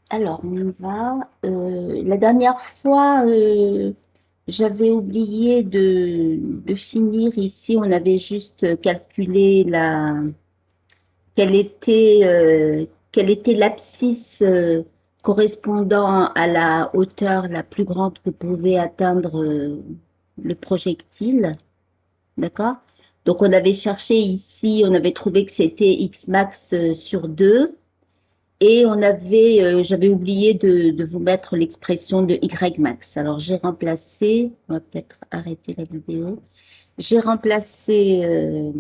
Alors, on y va. La dernière fois, j'avais oublié de finir ici. On avait juste calculé quelle était l'abscisse correspondant à la hauteur la plus grande que pouvait atteindre le projectile. D'accord? Donc, on avait cherché ici, on avait trouvé que c'était X max sur 2. Et j'avais oublié de vous mettre l'expression de Y max. Alors on va peut-être arrêter la vidéo. J'ai remplacé, euh,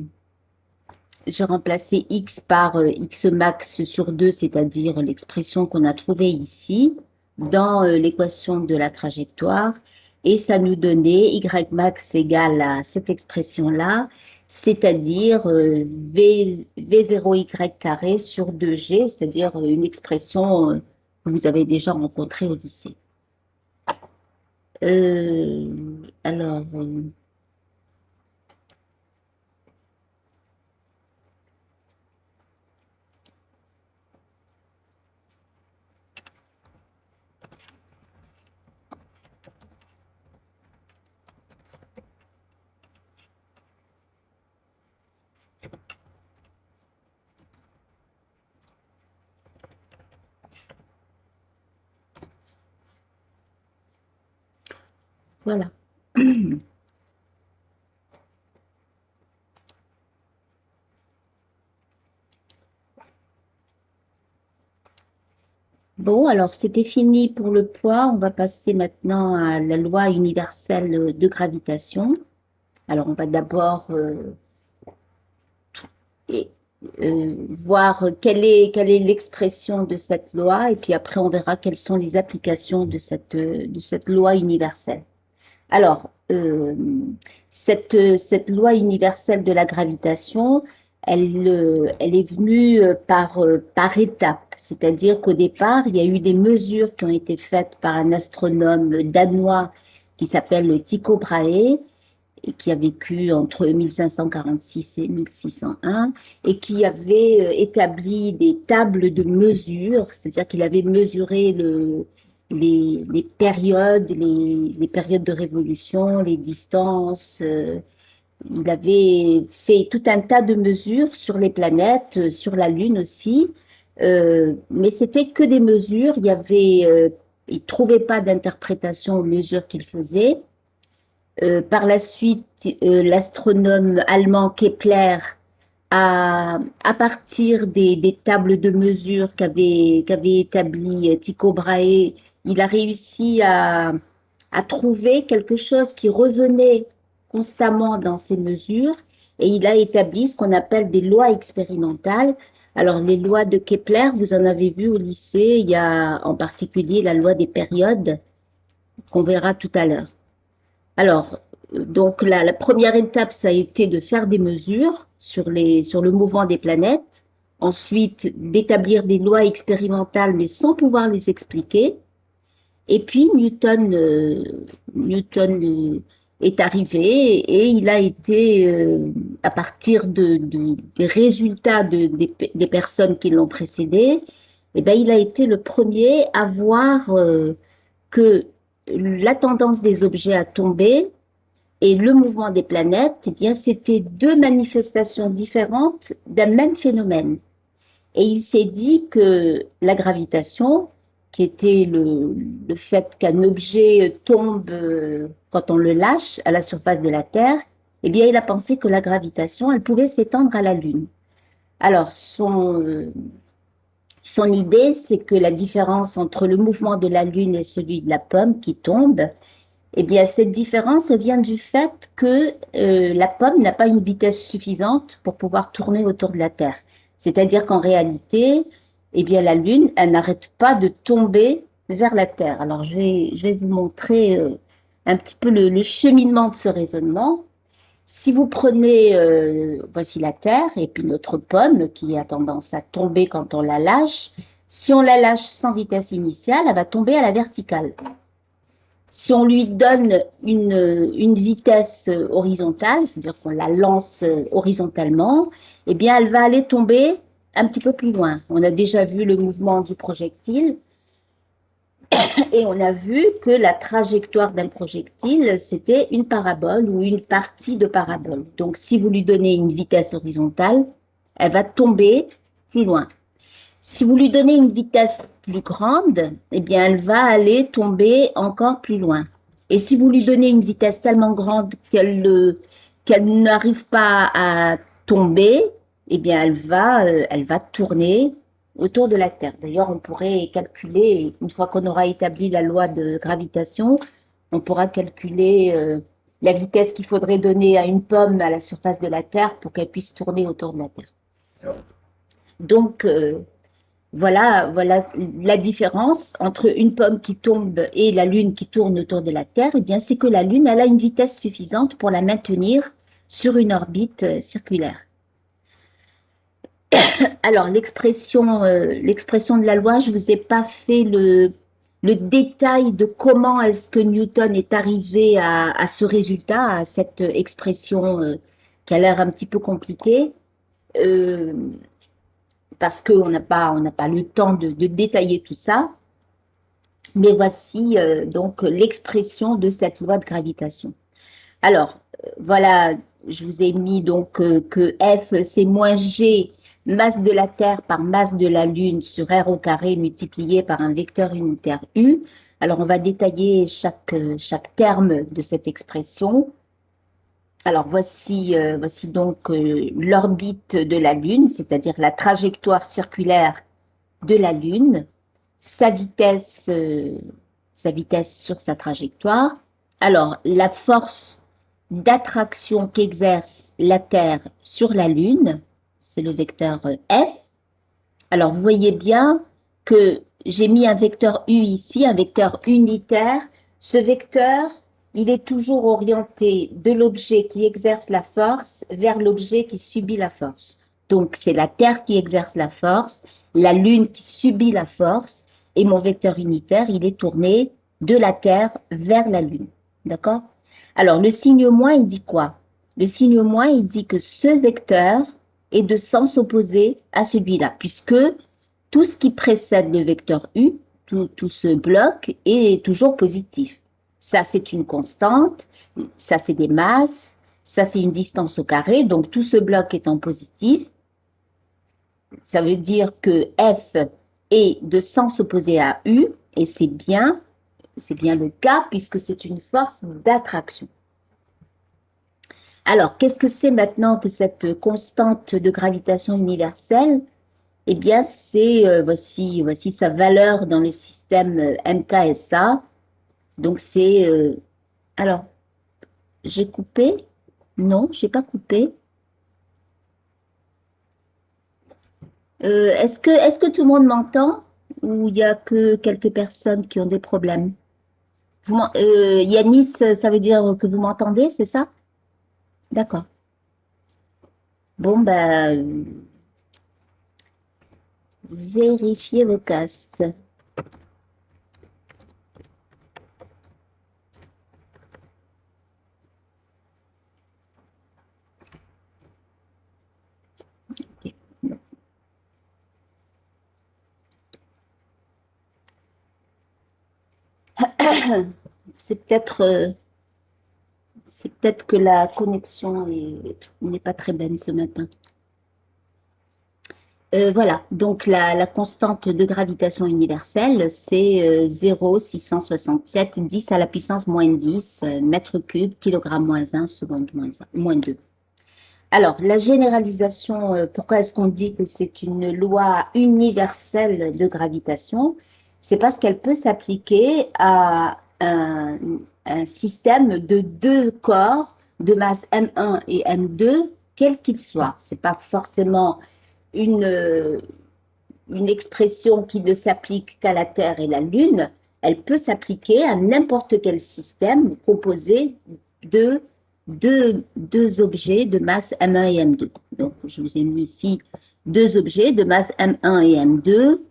j'ai remplacé X par X max sur 2, c'est-à-dire l'expression qu'on a trouvée ici dans l'équation de la trajectoire. Et ça nous donnait Y max égale à cette expression-là, c'est-à-dire V0Y carré sur 2G, c'est-à-dire une expression que vous avez déjà rencontrée au lycée. Alors, voilà. Bon, alors c'était fini pour le poids. On va passer maintenant à la loi universelle de gravitation. Alors, on va d'abord et, voir quelle est l'expression de cette loi, et puis après, on verra quelles sont les applications de cette loi universelle. Alors, cette loi universelle de la gravitation, elle est venue par étapes. C'est-à-dire qu'au départ, il y a eu des mesures qui ont été faites par un astronome danois qui s'appelle Tycho Brahe, et qui a vécu entre 1546 et 1601, et qui avait établi des tables de mesure, c'est-à-dire qu'il avait mesuré les périodes de révolution, les distances. Il avait fait tout un tas de mesures sur les planètes, sur la Lune aussi, mais c'était que des mesures. Il trouvait pas d'interprétation aux mesures qu'il faisait. Par la suite, l'astronome allemand Kepler à partir des tables de mesure qu'avait établi Tycho Brahe, il a réussi à trouver quelque chose qui revenait constamment dans ces mesures et il a établi ce qu'on appelle des lois expérimentales. Alors, les lois de Kepler, vous en avez vu au lycée, il y a en particulier la loi des périodes qu'on verra tout à l'heure. Alors, donc la première étape, ça a été de faire des mesures sur le mouvement des planètes, ensuite d'établir des lois expérimentales mais sans pouvoir les expliquer. Et puis Newton est arrivé et il a été, à partir des résultats des personnes qui l'ont précédé, eh ben, il a été le premier à voir que la tendance des objets à tomber et le mouvement des planètes, eh bien, c'était deux manifestations différentes d'un même phénomène. Et il s'est dit que la gravitation, qui était le fait qu'un objet tombe quand on le lâche à la surface de la Terre, eh bien, il a pensé que la gravitation, elle pouvait s'étendre à la Lune. Alors, son idée, c'est que la différence entre le mouvement de la Lune et celui de la pomme qui tombe, eh bien, cette différence elle vient du fait que la pomme n'a pas une vitesse suffisante pour pouvoir tourner autour de la Terre. C'est-à-dire qu'en réalité, eh bien, la Lune, elle n'arrête pas de tomber vers la Terre. Alors, je vais vous montrer un petit peu le cheminement de ce raisonnement. Si vous prenez, voici la Terre et puis notre pomme qui a tendance à tomber quand on la lâche, si on la lâche sans vitesse initiale, elle va tomber à la verticale. Si on lui donne une vitesse horizontale, c'est-à-dire qu'on la lance horizontalement, eh bien, elle va aller tomber un petit peu plus loin. On a déjà vu le mouvement du projectile. Et on a vu que la trajectoire d'un projectile, c'était une parabole ou une partie de parabole. Donc, si vous lui donnez une vitesse horizontale, elle va tomber plus loin. Si vous lui donnez une vitesse plus grande, eh bien, elle va aller tomber encore plus loin. Et si vous lui donnez une vitesse tellement grande qu'elle n'arrive pas à tomber, eh bien, elle va tourner autour de la Terre. D'ailleurs, on pourrait calculer, une fois qu'on aura établi la loi de gravitation, on pourra calculer la vitesse qu'il faudrait donner à une pomme à la surface de la Terre pour qu'elle puisse tourner autour de la Terre. Donc, voilà la différence entre une pomme qui tombe et la Lune qui tourne autour de la Terre. Eh bien, c'est que la Lune, elle a une vitesse suffisante pour la maintenir sur une orbite circulaire. Alors, l'expression de la loi, je ne vous ai pas fait le détail de comment est-ce que Newton est arrivé à ce résultat, à cette expression qui a l'air un petit peu compliquée. Euh, Parce qu'on n'a pas le temps de détailler tout ça. Mais voici donc l'expression de cette loi de gravitation. Alors, voilà, je vous ai mis donc que F, c'est moins G, masse de la Terre par masse de la Lune sur R au carré multiplié par un vecteur unitaire U. Alors, on va détailler chaque terme de cette expression. Alors, voici donc l'orbite de la Lune, c'est-à-dire la trajectoire circulaire de la Lune, sa vitesse, sa vitesse sur sa trajectoire. Alors, la force d'attraction qu'exerce la Terre sur la Lune, c'est le vecteur F. Alors, vous voyez bien que j'ai mis un vecteur U ici, un vecteur unitaire. Ce vecteur, il est toujours orienté de l'objet qui exerce la force vers l'objet qui subit la force. Donc, c'est la Terre qui exerce la force, la Lune qui subit la force, et mon vecteur unitaire, il est tourné de la Terre vers la Lune. D'accord? Alors, le signe moins, il dit quoi? Le signe moins, il dit que ce vecteur est de sens opposé à celui-là, puisque tout ce qui précède le vecteur U, tout ce bloc, est toujours positif. Ça, c'est une constante, ça, c'est des masses, ça, c'est une distance au carré, donc tout ce bloc est en positif. Ça veut dire que F est de sens opposé à U, et c'est bien le cas, puisque c'est une force d'attraction. Alors, qu'est-ce que c'est maintenant que cette constante de gravitation universelle? Eh bien, voici sa valeur dans le système MKSA. Donc, alors, j'ai coupé? Non, j'ai pas coupé. Est-ce que tout le monde m'entend ou il y a que quelques personnes qui ont des problèmes? Yanis, ça veut dire que vous m'entendez, c'est ça? D'accord. Bon, ben, vérifiez vos casques. C'est peut-être que la connexion n'est pas très bonne ce matin. Voilà, donc la constante de gravitation universelle, c'est 0,667, 10 à la puissance moins 10, mètre cube, kilogramme moins 1, seconde moins 2. Alors, la généralisation, pourquoi est-ce qu'on dit que c'est une loi universelle de gravitation? C'est parce qu'elle peut s'appliquer à un système de deux corps de masse M1 et M2, quel qu'il soit. Ce n'est pas forcément une, une expression qui ne s'applique qu'à la Terre et la Lune, elle peut s'appliquer à n'importe quel système composé de deux objets de masse M1 et M2. Donc, je vous ai mis ici deux objets de masse M1 et M2.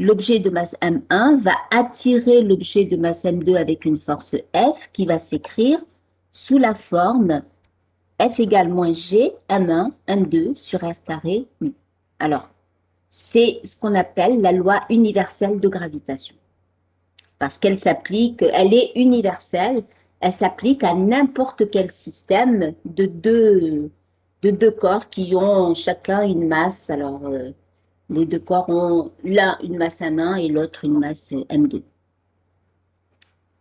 L'objet de masse M1 va attirer l'objet de masse M2 avec une force F qui va s'écrire sous la forme F égale moins G, M1, M2 sur R carré. Alors, c'est ce qu'on appelle la loi universelle de gravitation. parce qu'elle s'applique, elle est universelle, elle s'applique à n'importe quel système de deux corps qui ont chacun une masse. Alors, les deux corps ont l'un une masse M1 et l'autre une masse M2.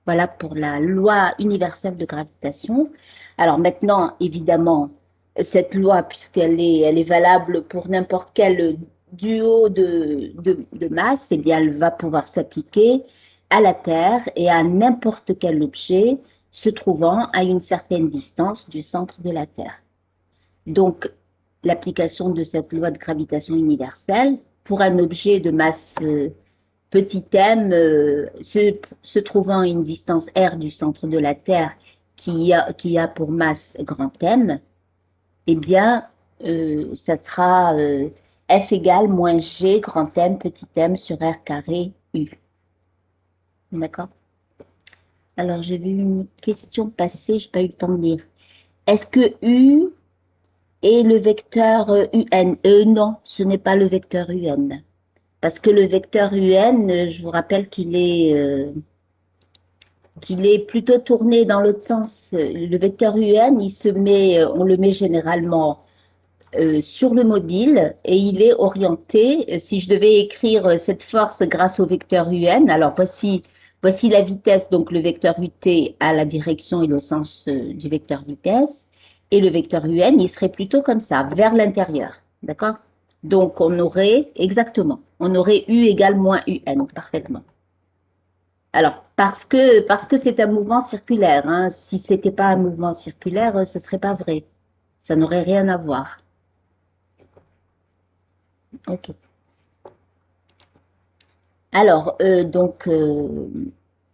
Voilà pour la loi universelle de gravitation. Alors maintenant, évidemment, cette loi, elle est valable pour n'importe quel duo de masse, eh bien, elle va pouvoir s'appliquer à la Terre et à n'importe quel objet se trouvant à une certaine distance du centre de la Terre. Donc, l'application de cette loi de gravitation universelle pour un objet de masse petit m se trouvant à une distance r du centre de la Terre qui a pour masse grand M, eh bien, ça sera F égale moins G grand M petit m sur R carré U. D'accord? Alors, j'ai vu une question passer, je n'ai pas eu le temps de lire. Est-ce que U est le vecteur UN? Non, ce n'est pas le vecteur UN. Parce que le vecteur UN, je vous rappelle qu'il est plutôt tourné dans l'autre sens. Le vecteur UN, on le met généralement sur le mobile et il est orienté. Si je devais écrire cette force grâce au vecteur UN, alors voici la vitesse, donc le vecteur UT a la direction et le sens du vecteur vitesse. Et le vecteur UN, il serait plutôt comme ça, vers l'intérieur. D'accord? Donc on aurait, exactement, on aurait U égale moins UN, parfaitement. Alors, parce que c'est un mouvement circulaire, hein. Si ce n'était pas un mouvement circulaire, ce ne serait pas vrai. Ça n'aurait rien à voir. Ok. Alors,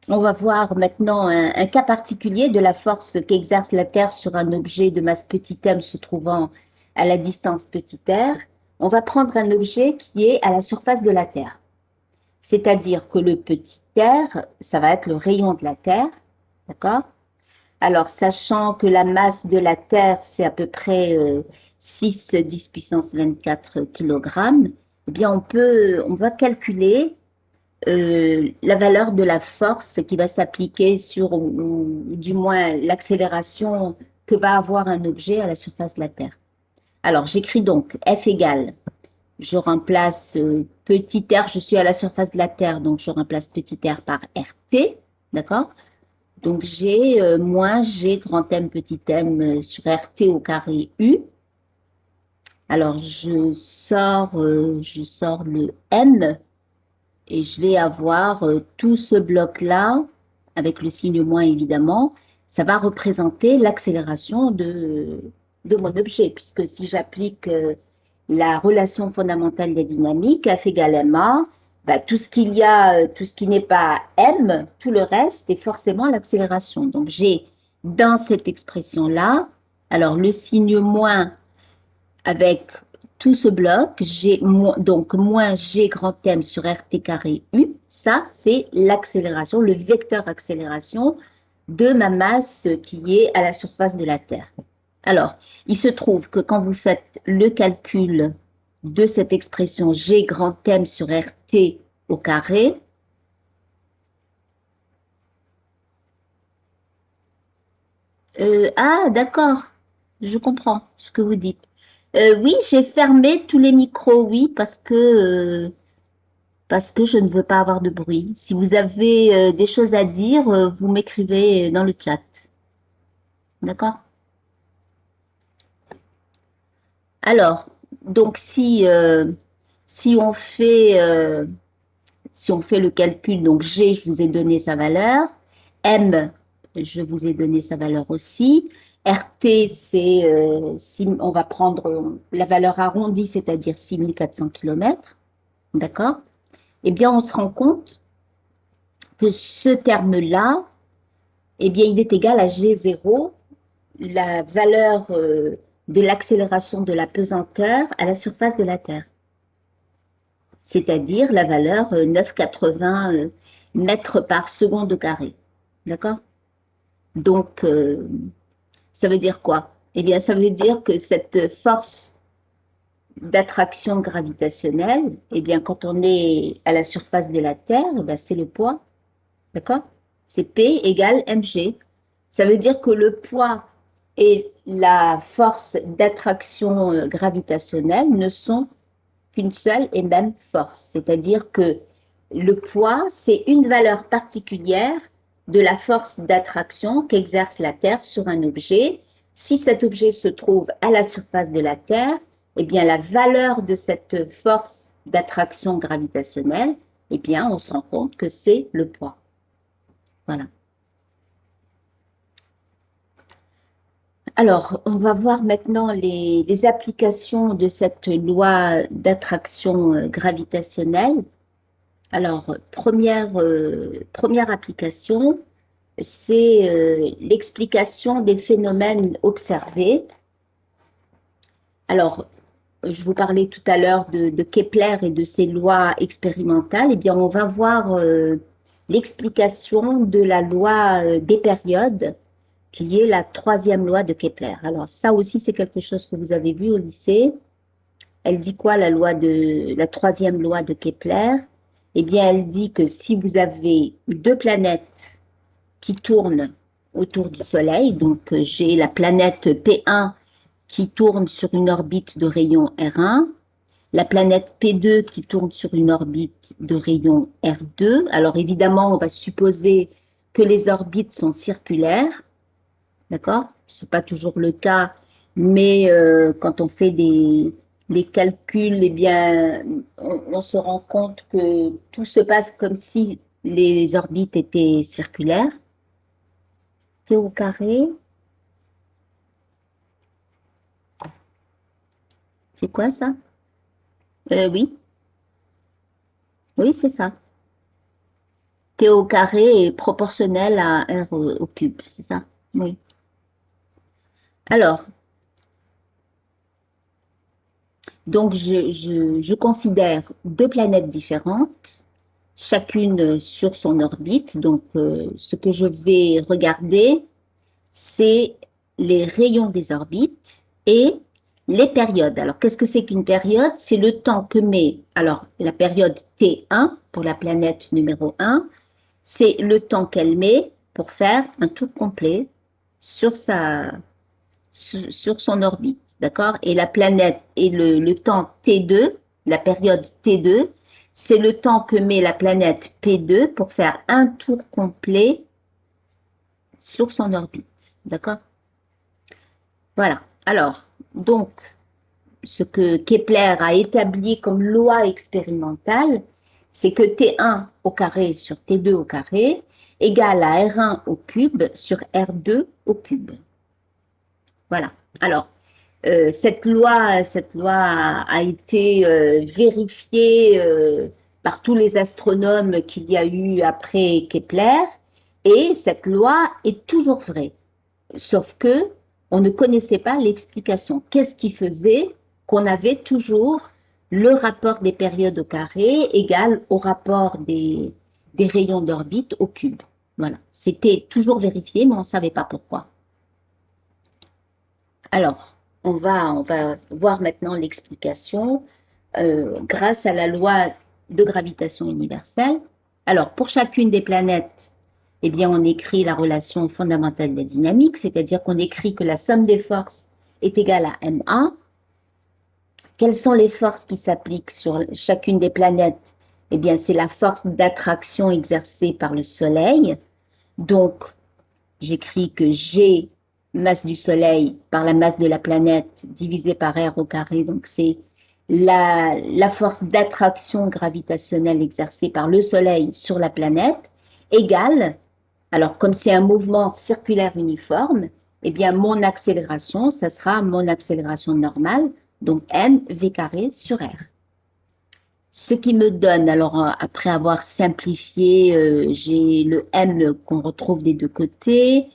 on va voir maintenant un cas particulier de la force qu'exerce la Terre sur un objet de masse petit m se trouvant à la distance petit r. On va prendre un objet qui est à la surface de la Terre. C'est-à-dire que le petit r, ça va être le rayon de la Terre, d'accord? Alors, sachant que la masse de la Terre, c'est à peu près 6 10 puissance 24 kg, eh bien, on va calculer la valeur de la force qui va s'appliquer sur, ou du moins l'accélération que va avoir un objet à la surface de la Terre. Alors, j'écris donc F égale, je remplace petit r, je suis à la surface de la Terre, donc je remplace petit r par RT, d'accord? Donc, j'ai moins G grand M petit m sur RT au carré U. Alors, je sors le M et je vais avoir tout ce bloc-là, avec le signe moins évidemment, ça va représenter l'accélération de mon objet, puisque si j'applique la relation fondamentale des dynamiques, F égale ma, bah, tout ce qu'il y a, tout ce qui n'est pas m, tout le reste est forcément l'accélération. Donc j'ai dans cette expression-là, alors le signe moins avec tout ce bloc, donc moins g grand M sur RT carré U, ça c'est l'accélération, le vecteur accélération de ma masse qui est à la surface de la Terre. Alors, il se trouve que quand vous faites le calcul de cette expression G grand M sur RT au carré, ah d'accord, je comprends ce que vous dites. Oui, j'ai fermé tous les micros, oui, parce que je ne veux pas avoir de bruit. Si vous avez des choses à dire, vous m'écrivez dans le chat. D'accord? Alors, donc si si on fait le calcul, donc G, je vous ai donné sa valeur, M, je vous ai donné sa valeur aussi, RT, si on va prendre la valeur arrondie, c'est-à-dire 6400 km, d'accord? Eh bien, on se rend compte que ce terme-là, eh bien, il est égal à G0, la valeur de l'accélération de la pesanteur à la surface de la Terre, c'est-à-dire la valeur 9,80 mètres par seconde au carré. D'accord? Donc, ça veut dire quoi? Eh bien, ça veut dire que cette force d'attraction gravitationnelle, eh bien, quand on est à la surface de la Terre, eh bien, c'est le poids. D'accord? C'est P égale mg. Ça veut dire que le poids et la force d'attraction gravitationnelle ne sont qu'une seule et même force. C'est-à-dire que le poids, c'est une valeur particulière de la force d'attraction qu'exerce la Terre sur un objet. Si cet objet se trouve à la surface de la Terre, eh bien la valeur de cette force d'attraction gravitationnelle, eh bien on se rend compte que c'est le poids. Voilà. Alors, on va voir maintenant les applications de cette loi d'attraction gravitationnelle. Alors, première application, c'est l'explication des phénomènes observés. Alors, je vous parlais tout à l'heure de Kepler et de ses lois expérimentales. Eh bien, on va voir l'explication de la loi des périodes, qui est la troisième loi de Kepler. Alors, ça aussi, c'est quelque chose que vous avez vu au lycée. Elle dit quoi, la troisième loi de Kepler? Eh bien, elle dit que si vous avez deux planètes qui tournent autour du Soleil, donc j'ai la planète P1 qui tourne sur une orbite de rayon R1, la planète P2 qui tourne sur une orbite de rayon R2. Alors évidemment, on va supposer que les orbites sont circulaires, d'accord? Ce n'est pas toujours le cas, mais quand on fait des calculs, eh bien, on se rend compte que tout se passe comme si les orbites étaient circulaires. T au carré, c'est quoi ça? Oui, oui, c'est ça. T au carré est proportionnel à R au cube, c'est ça? Oui. Alors, donc je considère deux planètes différentes, chacune sur son orbite. Donc, ce que je vais regarder, c'est les rayons des orbites et les périodes. Alors, qu'est-ce que c'est qu'une période? C'est le temps que met, alors, la période T1 pour la planète numéro 1, c'est le temps qu'elle met pour faire un tour complet sur sur son orbite, d'accord? Et la planète et le temps T2, la période T2, c'est le temps que met la planète P2 pour faire un tour complet sur son orbite, d'accord? Voilà. Alors, donc, ce que Kepler a établi comme loi expérimentale, c'est que T1 au carré sur T2 au carré égale à R1 au cube sur R2 au cube. Voilà. Alors, cette loi a été vérifiée par tous les astronomes qu'il y a eu après Kepler, et cette loi est toujours vraie. Sauf que on ne connaissait pas l'explication. Qu'est-ce qui faisait qu'on avait toujours le rapport des périodes au carré égal au rapport des rayons d'orbite au cube. Voilà. C'était toujours vérifié, mais on ne savait pas pourquoi. Alors, on va voir maintenant l'explication grâce à la loi de gravitation universelle. Alors, pour chacune des planètes, eh bien, on écrit la relation fondamentale de la dynamique, c'est-à-dire qu'on écrit que la somme des forces est égale à ma. Quelles sont les forces qui s'appliquent sur chacune des planètes? Eh bien, c'est la force d'attraction exercée par le Soleil. Donc, j'écris que G, masse du Soleil, par la masse de la planète, divisé par R au carré. Donc, c'est la force d'attraction gravitationnelle exercée par le Soleil sur la planète, égale, alors comme c'est un mouvement circulaire uniforme, eh bien, mon accélération, ça sera mon accélération normale, donc m v carré sur r. Ce qui me donne, alors après avoir simplifié, j'ai le m qu'on retrouve des deux côtés,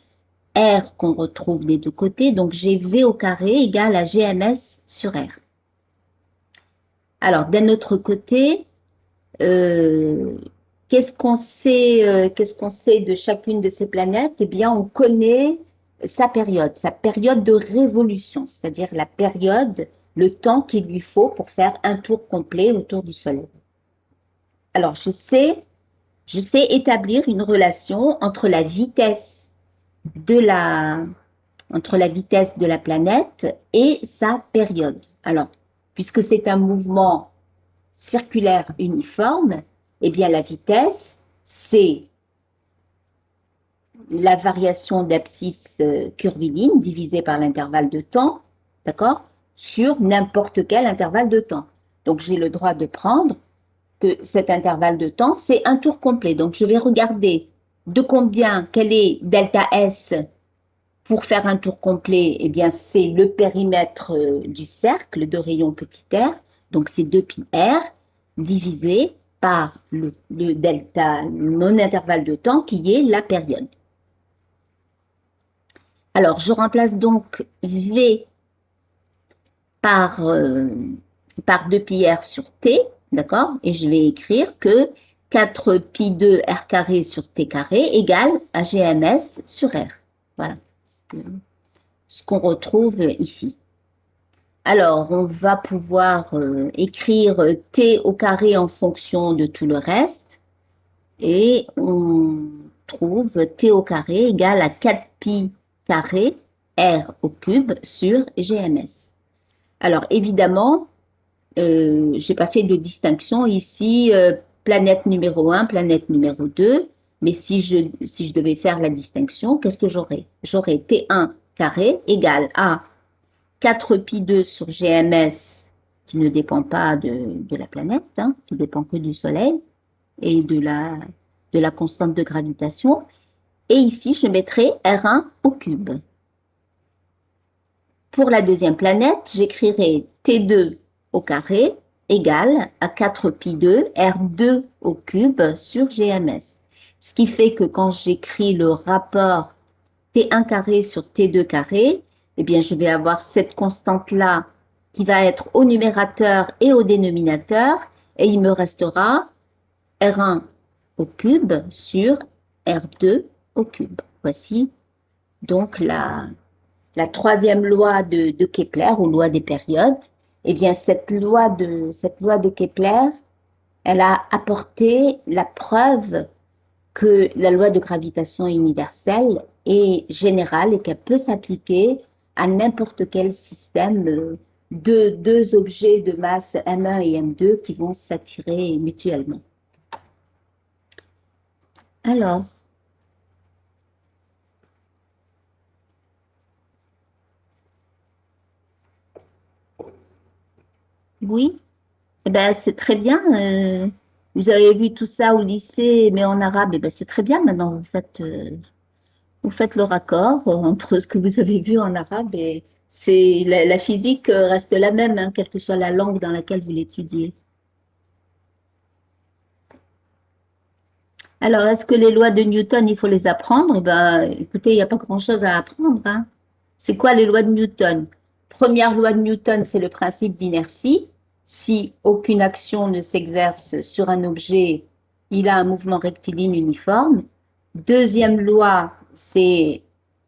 r qu'on retrouve des deux côtés, donc j'ai v au carré égale à gms sur r. Alors, d'un autre côté, qu'est-ce qu'on sait de chacune de ces planètes? Eh bien, on connaît sa période de révolution, c'est-à-dire la période, le temps qu'il lui faut pour faire un tour complet autour du Soleil. Alors, je sais je sais établir une relation entre la vitesse de la, planète et sa période. Alors, puisque c'est un mouvement circulaire uniforme, eh bien la vitesse, c'est la variation d'abscisse curviligne divisée par l'intervalle de temps, d'accord, sur n'importe quel intervalle de temps. Donc j'ai le droit de prendre que cet intervalle de temps, c'est un tour complet. Donc je vais regarder de combien, quel est delta S pour faire un tour complet. Eh bien c'est le périmètre du cercle de rayon petit r, donc c'est 2 pi r divisé par le delta, mon intervalle de temps qui est la période. Alors, je remplace donc V par, 2 pi r sur T, d'accord? Et je vais écrire que 4 pi 2 r carré sur T carré égale à GMS sur R. Voilà ce qu'on retrouve ici. Alors, on va pouvoir écrire T au carré en fonction de tout le reste. Et on trouve T au carré égale à 4 pi carré R au cube sur GMS. Alors, évidemment, je n'ai pas fait de distinction ici, planète numéro 1, planète numéro 2, mais si je devais faire la distinction, qu'est-ce que j'aurais? J'aurais T1 carré égale à 4 pi 2 sur GMS, qui ne dépend pas de la planète, hein, qui dépend que du Soleil et de la constante de gravitation. Et ici, je mettrai R1 au cube. Pour la deuxième planète, j'écrirai T2 au carré égale à 4 pi 2 R2 au cube sur GMS. Ce qui fait que quand j'écris le rapport T1 carré sur T2 carré, eh bien, je vais avoir cette constante-là qui va être au numérateur et au dénominateur, et il me restera R1 au cube sur R2 au cube. Voici donc la troisième loi de Kepler, ou loi des périodes. Eh bien, cette loi de Kepler, elle a apporté la preuve que la loi de gravitation universelle est générale et qu'elle peut s'appliquer à n'importe quel système de deux objets de masse M1 et M2 qui vont s'attirer mutuellement. Alors, oui, eh ben, c'est très bien. Vous avez vu tout ça au lycée, mais en arabe, eh ben, c'est très bien. Maintenant, vous faites le raccord entre ce que vous avez vu en arabe et la physique reste la même, hein, quelle que soit la langue dans laquelle vous l'étudiez. Alors, est-ce que les lois de Newton, il faut les apprendre? Eh ben, écoutez, il n'y a pas grand-chose à apprendre, hein. C'est quoi les lois de Newton? Première loi de Newton, c'est le principe d'inertie. Si aucune action ne s'exerce sur un objet, il a un mouvement rectiligne uniforme. Deuxième loi, c'est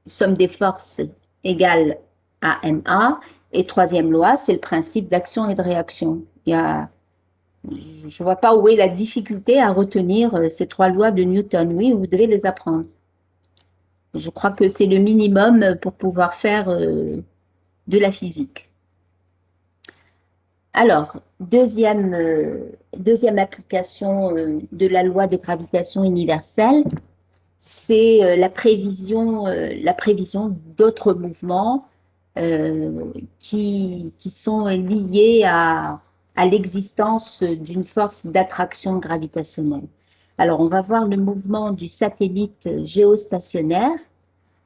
somme des forces égale à ma. Et troisième loi, c'est le principe d'action et de réaction. Je ne vois pas où est la difficulté à retenir ces trois lois de Newton. Oui, vous devez les apprendre. Je crois que c'est le minimum pour pouvoir faire de la physique. Alors, deuxième application de la loi de gravitation universelle, c'est la prévision d'autres mouvements qui sont liés à l'existence d'une force d'attraction gravitationnelle. Alors, on va voir le mouvement du satellite géostationnaire.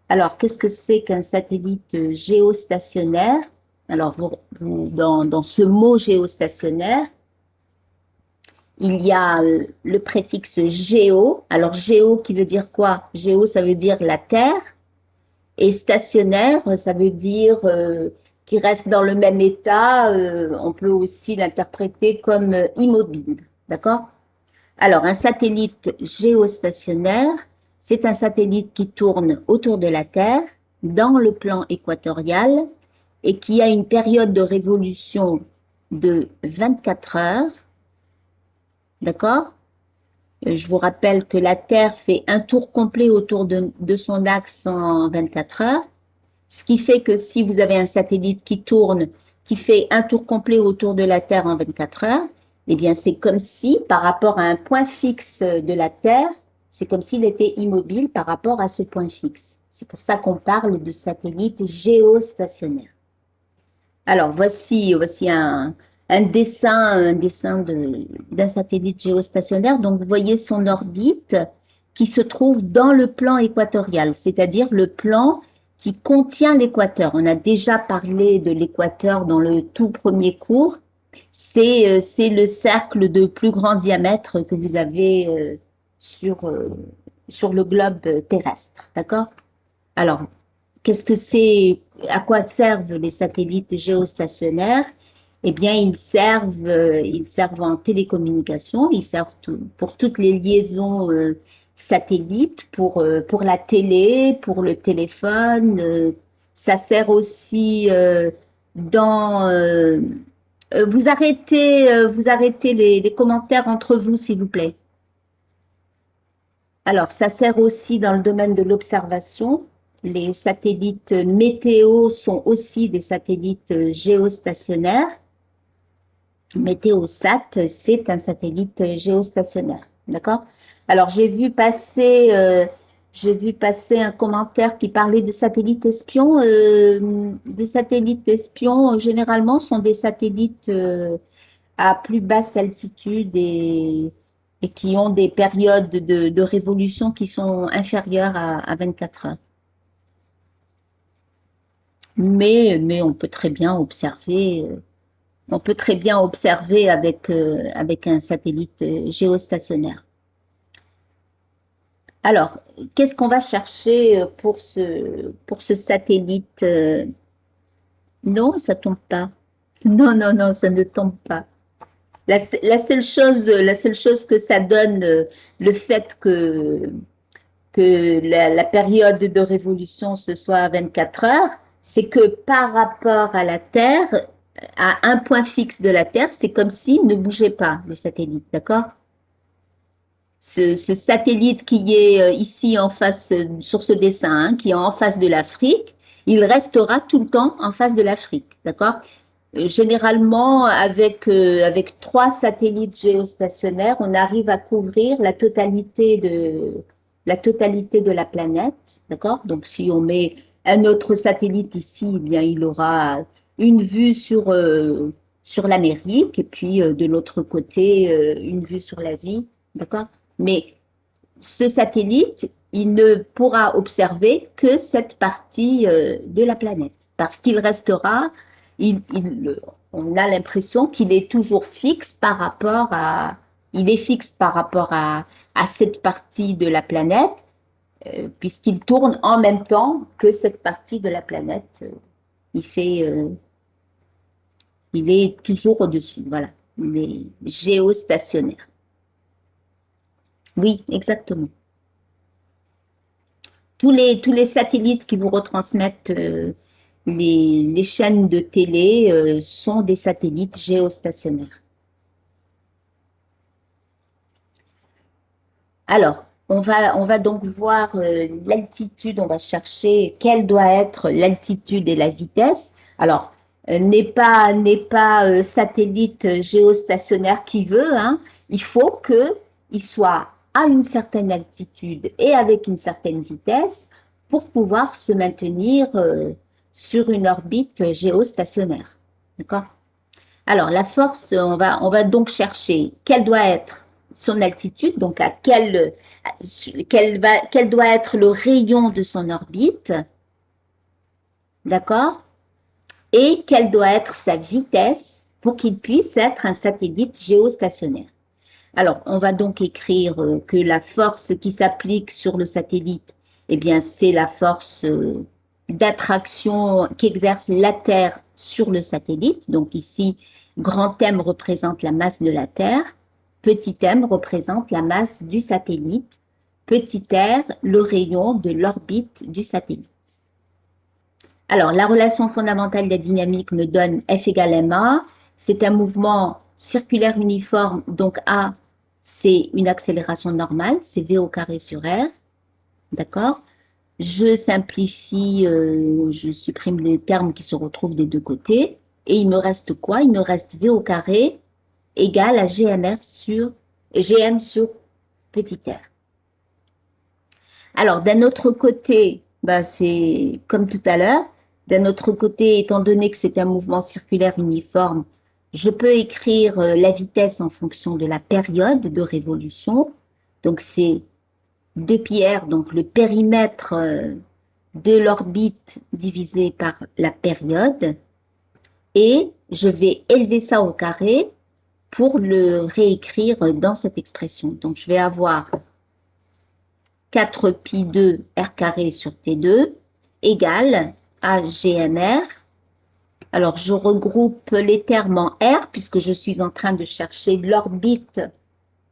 Alors, qu'est-ce que c'est qu'un satellite géostationnaire? Alors, dans ce mot géostationnaire, il y a le préfixe géo. Alors, géo qui veut dire quoi? Géo, ça veut dire la Terre. Et stationnaire, ça veut dire qui reste dans le même état. On peut aussi l'interpréter comme immobile. D'accord? Alors, un satellite géostationnaire, c'est un satellite qui tourne autour de la Terre dans le plan équatorial et qui a une période de révolution de 24 heures. D'accord? Je vous rappelle que la Terre fait un tour complet autour de son axe en 24 heures. Ce qui fait que si vous avez un satellite qui tourne, qui fait un tour complet autour de la Terre en 24 heures, eh bien, c'est comme si, par rapport à un point fixe de la Terre, c'est comme s'il était immobile par rapport à ce point fixe. C'est pour ça qu'on parle de satellite géostationnaire. Alors, voici un dessin d'un satellite géostationnaire. Donc, vous voyez son orbite qui se trouve dans le plan équatorial, c'est-à-dire le plan qui contient l'équateur. On a déjà parlé de l'équateur dans le tout premier cours. C'est le cercle de plus grand diamètre que vous avez sur le globe terrestre, d'accord? Alors, qu'est-ce que c'est, à quoi servent les satellites géostationnaires? Eh bien, ils servent en télécommunication, ils servent pour toutes les liaisons satellites, pour la télé, pour le téléphone. Ça sert aussi dans... vous arrêtez les commentaires entre vous, s'il vous plaît. Alors, ça sert aussi dans le domaine de l'observation. Les satellites météo sont aussi des satellites géostationnaires. Météosat, c'est un satellite géostationnaire. D'accord? Alors, j'ai vu passer un commentaire qui parlait de satellites espions. Des satellites espions, généralement, sont des satellites à plus basse altitude et qui ont des périodes de révolution qui sont inférieures à 24 heures. Mais on peut très bien observer avec un satellite géostationnaire. Alors, qu'est-ce qu'on va chercher pour ce satellite? Non, ça tombe pas. Non, non, non, ça ne tombe pas. La seule chose que ça donne, le fait que la période de révolution ce soit à 24 heures, c'est que par rapport à la Terre, à un point fixe de la Terre, c'est comme s'il ne bougeait pas, le satellite, d'accord? Ce satellite qui est ici en face, sur ce dessin, hein, qui est en face de l'Afrique, il restera tout le temps en face de l'Afrique, d'accord? Généralement, avec 3 satellites géostationnaires, on arrive à couvrir la totalité de la planète, d'accord? Donc, si on met un autre satellite ici, eh bien, il aura une vue sur l'Amérique et puis de l'autre côté, une vue sur l'Asie, d'accord? Mais ce satellite, il ne pourra observer que cette partie de la planète parce qu'il restera, on a l'impression qu'il est toujours fixe par rapport il est fixe par rapport à cette partie de la planète puisqu'il tourne en même temps que cette partie de la planète. Il fait, il est toujours au-dessus, voilà. Il est géostationnaire. Oui, exactement. Tous les satellites qui vous retransmettent les chaînes de télé sont des satellites géostationnaires. Alors, on va donc voir l'altitude, on va chercher quelle doit être l'altitude et la vitesse. Alors, n'est pas satellite géostationnaire qui veut, hein. Il faut qu'il soit à une certaine altitude et avec une certaine vitesse pour pouvoir se maintenir sur une orbite géostationnaire. D'accord? Alors, la force, on va donc chercher quelle doit être son altitude, donc quel doit être le rayon de son orbite, d'accord? Et quelle doit être sa vitesse pour qu'il puisse être un satellite géostationnaire. Alors, on va donc écrire que la force qui s'applique sur le satellite, eh bien, c'est la force d'attraction qu'exerce la Terre sur le satellite. Donc ici, grand M représente la masse de la Terre, petit m représente la masse du satellite, petit r le rayon de l'orbite du satellite. Alors, la relation fondamentale de la dynamique me donne F égale ma. C'est un mouvement circulaire uniforme, donc A, c'est une accélération normale, c'est v au carré sur r, d'accord? Je simplifie, je supprime les termes qui se retrouvent des deux côtés, et il me reste quoi? Il me reste v au carré égale à gm sur petit r. Alors, d'un autre côté, bah, c'est comme tout à l'heure, d'un autre côté, étant donné que c'est un mouvement circulaire uniforme, je peux écrire la vitesse en fonction de la période de révolution. Donc, c'est 2πr, donc le périmètre de l'orbite divisé par la période. Et je vais élever ça au carré pour le réécrire dans cette expression. Donc, je vais avoir 4π2 r carré sur t2 égale à gmr. Alors, je regroupe les termes en r puisque je suis en train de chercher l'orbite,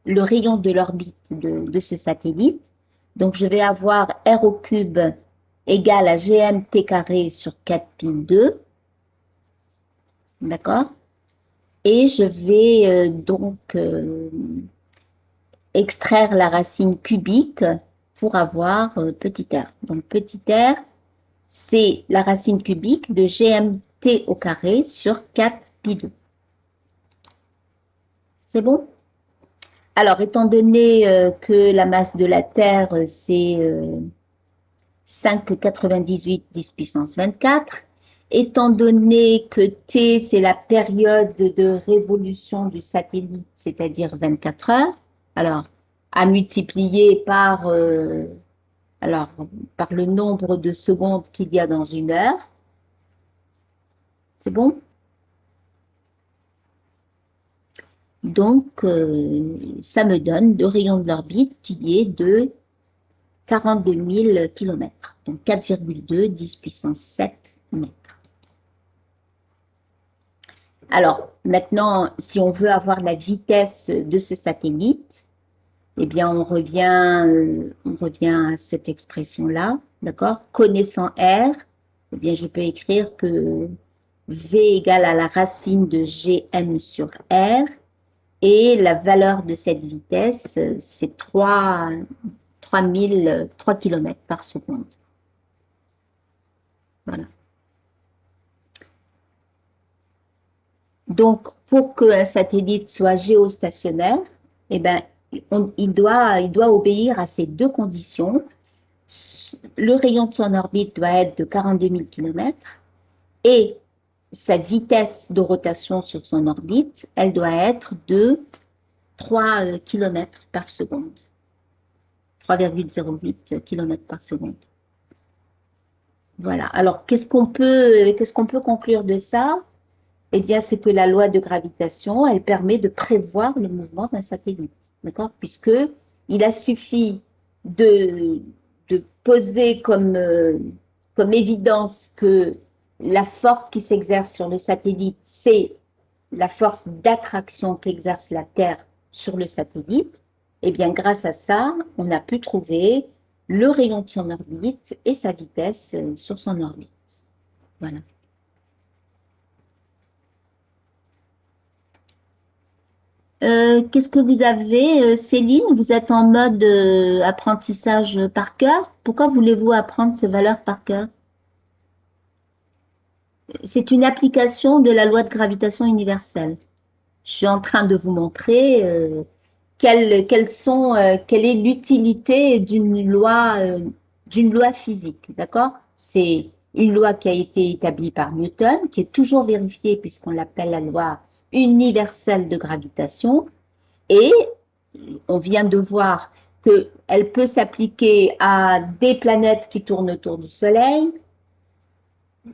le rayon de l'orbite de ce satellite. Donc, je vais avoir r au cube égale à gmt carré sur 4π2. D'accord? Et je vais extraire la racine cubique pour avoir petit r. Donc, petit r, c'est la racine cubique de gmt au carré sur 4π2. C'est bon? Alors, étant donné que la masse de la Terre, c'est 5,98 10 puissance 24, étant donné que T, c'est la période de révolution du satellite, c'est-à-dire 24 heures, alors, à multiplier par le nombre de secondes qu'il y a dans une heure. C'est bon? Donc, ça me donne le rayon de l'orbite qui est de 42 000 km, donc 4,2 10 puissance 7 mètres. Alors, maintenant, si on veut avoir la vitesse de ce satellite, eh bien, on revient à cette expression-là, d'accord? Connaissant R, eh bien, je peux écrire que V égale à la racine de Gm sur R, et la valeur de cette vitesse, c'est 3 km par seconde. Voilà. Donc, pour qu'un satellite soit géostationnaire, eh ben, il doit obéir à ces deux conditions. Le rayon de son orbite doit être de 42 000 km et sa vitesse de rotation sur son orbite, elle doit être de 3 km par seconde. 3,08 km par seconde. Voilà. Alors, qu'est-ce qu'on peut conclure de ça? Eh bien, c'est que la loi de gravitation, elle permet de prévoir le mouvement d'un satellite, d'accord? Puisque il a suffi de poser comme évidence que la force qui s'exerce sur le satellite, c'est la force d'attraction qu'exerce la Terre sur le satellite. Eh bien, grâce à ça, on a pu trouver le rayon de son orbite et sa vitesse sur son orbite. Voilà. Qu'est-ce que vous avez, Céline? Vous êtes en mode apprentissage par cœur. Pourquoi voulez-vous apprendre ces valeurs par cœur? C'est une application de la loi de gravitation universelle. Je suis en train de vous montrer quelle est l'utilité d'une loi physique, d'accord? C'est une loi qui a été établie par Newton, qui est toujours vérifiée puisqu'on l'appelle la loi universelle de gravitation, et on vient de voir qu'elle peut s'appliquer à des planètes qui tournent autour du Soleil.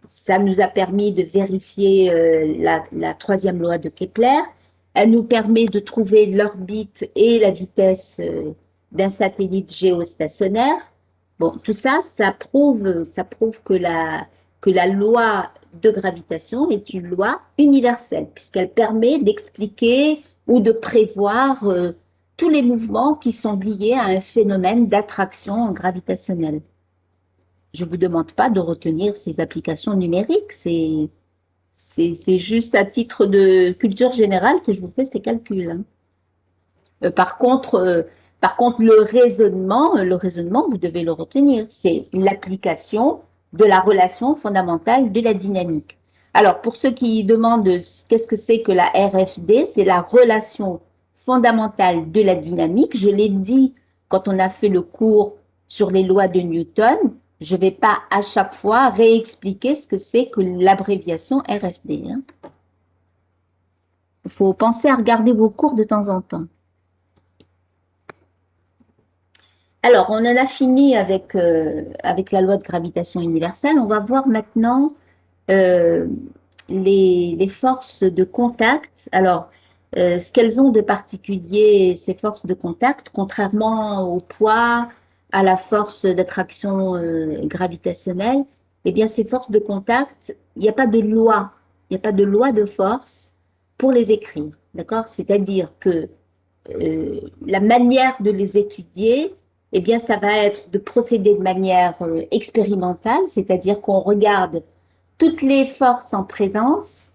Ça nous a permis de vérifier la troisième loi de Kepler. Elle nous permet de trouver l'orbite et la vitesse d'un satellite géostationnaire. Bon, tout ça, ça prouve que la loi de gravitation est une loi universelle, puisqu'elle permet d'expliquer ou de prévoir tous les mouvements qui sont liés à un phénomène d'attraction gravitationnelle. Je ne vous demande pas de retenir ces applications numériques, c'est juste à titre de culture générale que je vous fais ces calculs. Hein. Par contre, le raisonnement, vous devez le retenir, c'est l'application de la relation fondamentale de la dynamique. Alors, pour ceux qui demandent qu'est-ce que c'est que la RFD, c'est la relation fondamentale de la dynamique. Je l'ai dit quand on a fait le cours sur les lois de Newton. Je ne vais pas à chaque fois réexpliquer ce que c'est que l'abréviation RFD. Hein. Il faut penser à regarder vos cours de temps en temps. Alors, on en a fini avec la loi de gravitation universelle. On va voir maintenant euh, les forces de contact. Alors, ce qu'elles ont de particulier, ces forces de contact, contrairement au poids, à la force d'attraction gravitationnelle, eh bien, ces forces de contact, il n'y a pas de loi, il n'y a pas de loi de force pour les écrire, d'accord? C'est-à-dire que la manière de les étudier, eh bien, ça va être de procéder de manière expérimentale, c'est-à-dire qu'on regarde toutes les forces en présence,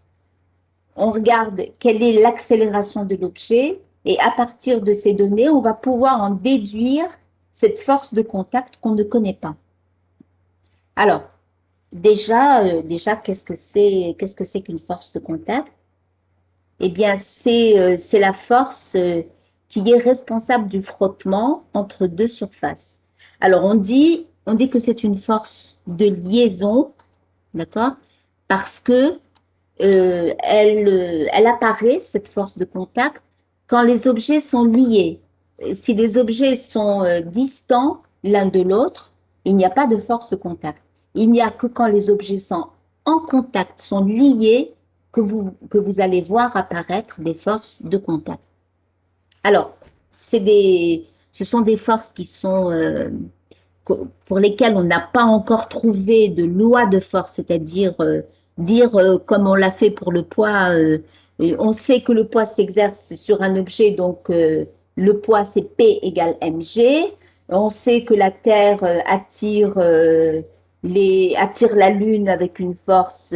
on regarde quelle est l'accélération de l'objet, et à partir de ces données, on va pouvoir en déduire cette force de contact qu'on ne connaît pas. Alors, déjà, qu'est-ce que c'est qu'une force de contact? Eh bien, c'est la force qui est responsable du frottement entre deux surfaces. Alors, on dit que c'est une force de liaison, d'accord? Parce que elle apparaît, cette force de contact, quand les objets sont liés. Si les objets sont distants l'un de l'autre, il n'y a pas de force de contact. Il n'y a que quand les objets sont en contact, sont liés, que vous allez voir apparaître des forces de contact. Alors, ce sont des forces qui sont pour lesquelles on n'a pas encore trouvé de loi de force, c'est-à-dire dire comme on l'a fait pour le poids, on sait que le poids s'exerce sur un objet, donc le poids c'est P égale mg. On sait que la Terre attire la Lune avec une force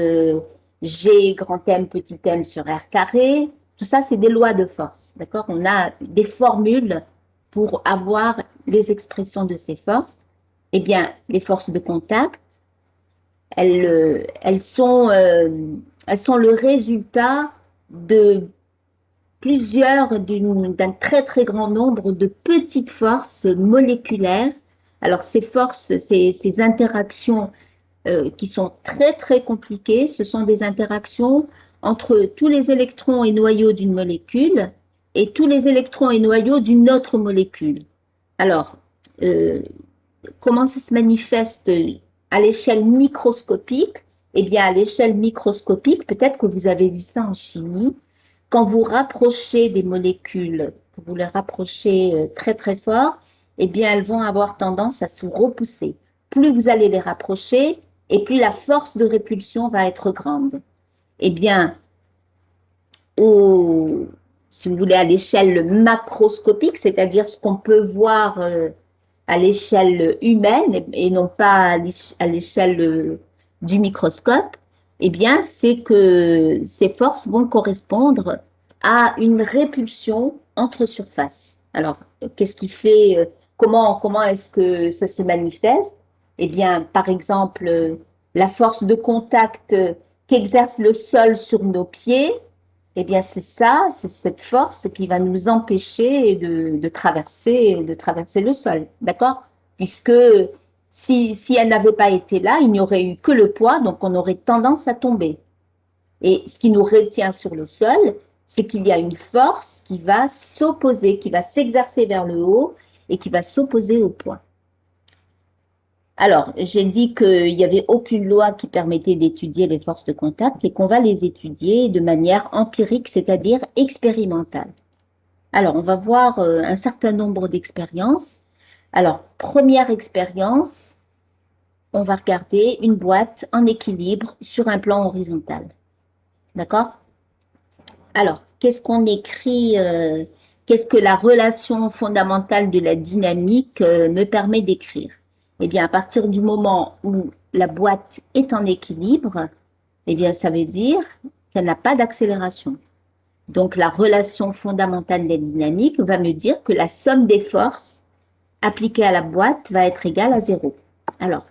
G grand M petit m sur R carré. Tout ça, c'est des lois de force, d'accord? On a des formules pour avoir les expressions de ces forces. Eh bien, les forces de contact, elles sont le résultat de d'un très très grand nombre de petites forces moléculaires. Alors ces forces, ces interactions qui sont très très compliquées, ce sont des interactions entre tous les électrons et noyaux d'une molécule et tous les électrons et noyaux d'une autre molécule. Alors, comment ça se manifeste à l'échelle microscopique? Eh bien, à l'échelle microscopique, peut-être que vous avez vu ça en chimie, quand vous rapprochez des molécules, que vous les rapprochez très très fort, eh bien, elles vont avoir tendance à se repousser. Plus vous allez les rapprocher, et plus la force de répulsion va être grande. Eh bien, si vous voulez, à l'échelle macroscopique, c'est-à-dire ce qu'on peut voir à l'échelle humaine et non pas à l'échelle du microscope, eh bien, c'est que ces forces vont correspondre à une répulsion entre surfaces. Alors, qu'est-ce qui fait, comment est-ce que ça se manifeste? Eh bien, par exemple, la force de contact qu'exerce le sol sur nos pieds, eh bien, c'est cette force qui va nous empêcher de traverser le sol, d'accord? Puisque si elle n'avait pas été là, il n'y aurait eu que le poids, donc on aurait tendance à tomber. Et ce qui nous retient sur le sol, c'est qu'il y a une force qui va s'opposer, qui va s'exercer vers le haut et qui va s'opposer au poids. Alors, j'ai dit qu'il n'y avait aucune loi qui permettait d'étudier les forces de contact et qu'on va les étudier de manière empirique, c'est-à-dire expérimentale. Alors, on va voir un certain nombre d'expériences. Alors, première expérience, on va regarder une boîte en équilibre sur un plan horizontal. D'accord? Alors, qu'est-ce qu'on écrit qu'est-ce que la relation fondamentale de la dynamique me permet d'écrire? Eh bien, à partir du moment où la boîte est en équilibre, eh bien, ça veut dire qu'elle n'a pas d'accélération. Donc, la relation fondamentale des dynamiques va me dire que la somme des forces appliquées à la boîte va être égale à 0. Alors,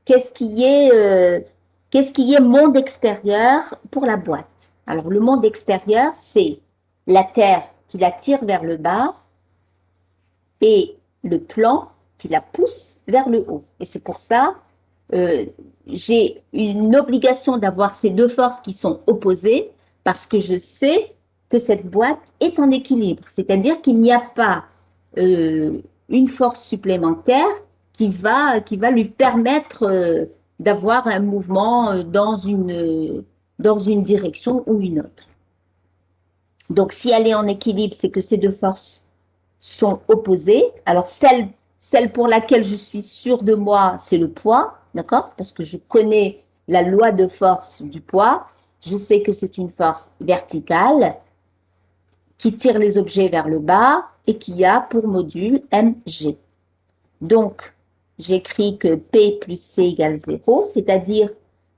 qu'est-ce qui est monde extérieur pour la boîte? Alors, le monde extérieur, c'est la Terre qui la tire vers le bas et le plan qui la pousse vers le haut. Et c'est pour ça, j'ai une obligation d'avoir ces deux forces qui sont opposées parce que je sais que cette boîte est en équilibre. C'est-à-dire qu'il n'y a pas une force supplémentaire qui va lui permettre d'avoir un mouvement dans une direction ou une autre. Donc, si elle est en équilibre, c'est que ces deux forces sont opposées. Alors, celle pour laquelle je suis sûre de moi, c'est le poids, d'accord? Parce que je connais la loi de force du poids. Je sais que c'est une force verticale qui tire les objets vers le bas et qui a pour module mg. Donc, j'écris que P plus C égale 0, c'est-à-dire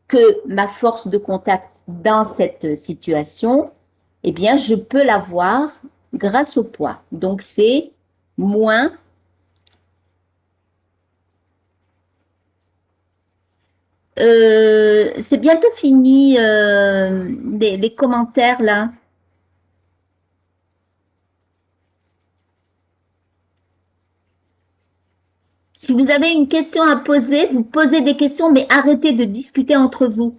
que ma force de contact dans cette situation, eh bien, je peux l'avoir grâce au poids. Donc, c'est moins c'est bientôt fini les commentaires là. Si vous avez une question à poser, vous posez des questions, mais arrêtez de discuter entre vous.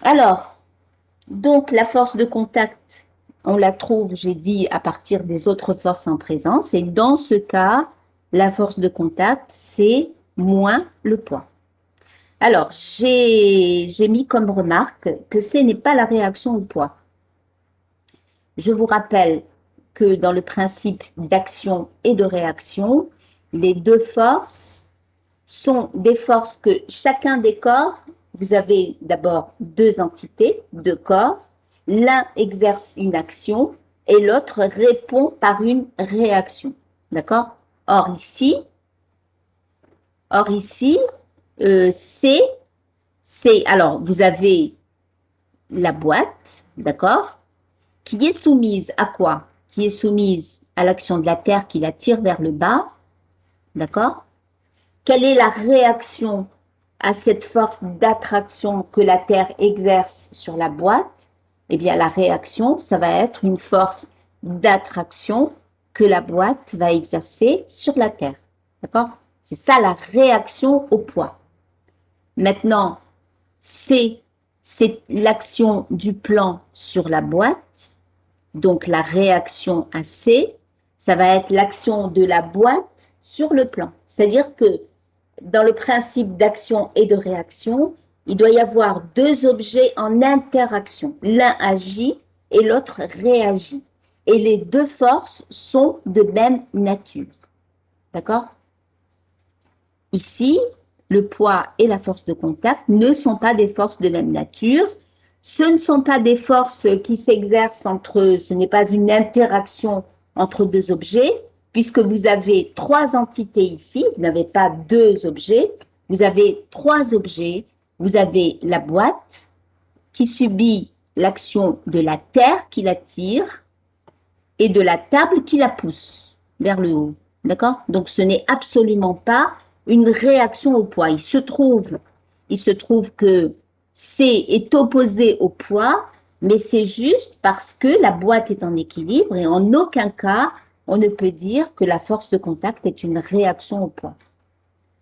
Alors, donc la force de contact, on la trouve, j'ai dit, à partir des autres forces en présence. Et dans ce cas, la force de contact, c'est moins le poids. Alors, j'ai mis comme remarque que ce n'est pas la réaction au poids. Je vous rappelle que dans le principe d'action et de réaction, les deux forces sont des forces que chacun des corps, vous avez d'abord deux entités, deux corps, l'un exerce une action et l'autre répond par une réaction. D'accord? Or ici, alors vous avez la boîte, d'accord, qui est soumise à quoi? Qui est soumise à l'action de la Terre qui la tire vers le bas, d'accord? Quelle est la réaction à cette force d'attraction que la Terre exerce sur la boîte? Eh bien, la réaction, ça va être une force d'attraction que la boîte va exercer sur la Terre, d'accord? C'est ça la réaction au poids. Maintenant, c'est l'action du plan sur la boîte. Donc, la réaction à C, ça va être l'action de la boîte sur le plan. C'est-à-dire que dans le principe d'action et de réaction, il doit y avoir deux objets en interaction. L'un agit et l'autre réagit. Et les deux forces sont de même nature. D'accord? Ici, le poids et la force de contact ne sont pas des forces de même nature. Ce ne sont pas des forces qui s'exercent entre, ce n'est pas une interaction entre deux objets, puisque vous avez trois entités ici, vous n'avez pas deux objets, vous avez trois objets. Vous avez la boîte qui subit l'action de la Terre qui la tire et de la table qui la pousse vers le haut. D'accord? Donc, ce n'est absolument pas une réaction au poids. Il se trouve que C est opposé au poids, mais c'est juste parce que la boîte est en équilibre et en aucun cas, on ne peut dire que la force de contact est une réaction au poids.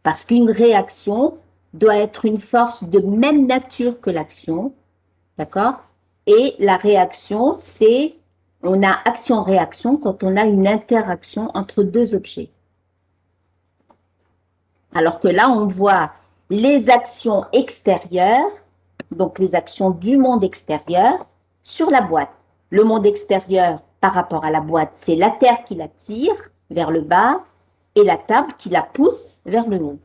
Parce qu'une réaction doit être une force de même nature que l'action, d'accord? Et la réaction, c'est, on a action-réaction quand on a une interaction entre deux objets. Alors que là, on voit les actions extérieures, donc les actions du monde extérieur, sur la boîte. Le monde extérieur, par rapport à la boîte, c'est la Terre qui la tire vers le bas et la table qui la pousse vers le haut.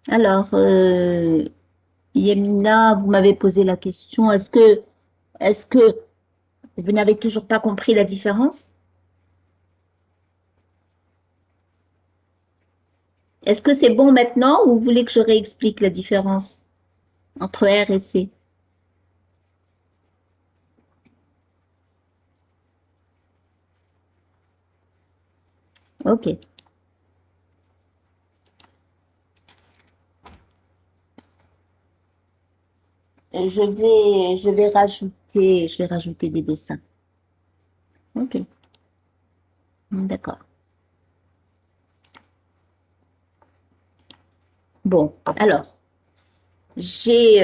Alors, Yamina, vous m'avez posé la question, est-ce que vous n'avez toujours pas compris la différence? Est-ce que c'est bon maintenant ou vous voulez que je réexplique la différence entre R et C? Ok. Je vais rajouter des dessins. Ok. D'accord. Bon, alors, j'ai,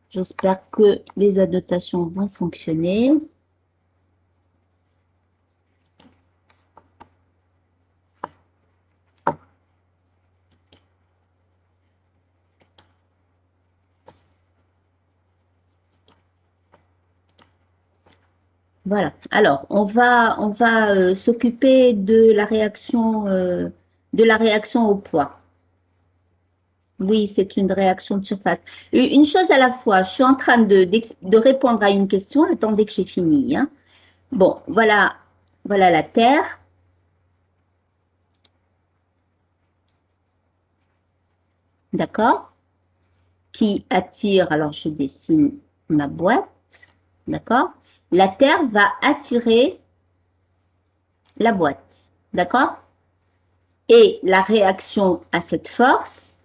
j'espère que les annotations vont fonctionner. Voilà. Alors, on va s'occuper de la réaction au poids. Oui, c'est une réaction de surface. Une chose à la fois, je suis en train de répondre à une question. Attendez que j'ai fini, hein. Bon, voilà la Terre. D'accord? Qui attire, alors je dessine ma boîte. D'accord? La Terre va attirer la boîte. D'accord? Et la réaction à cette force,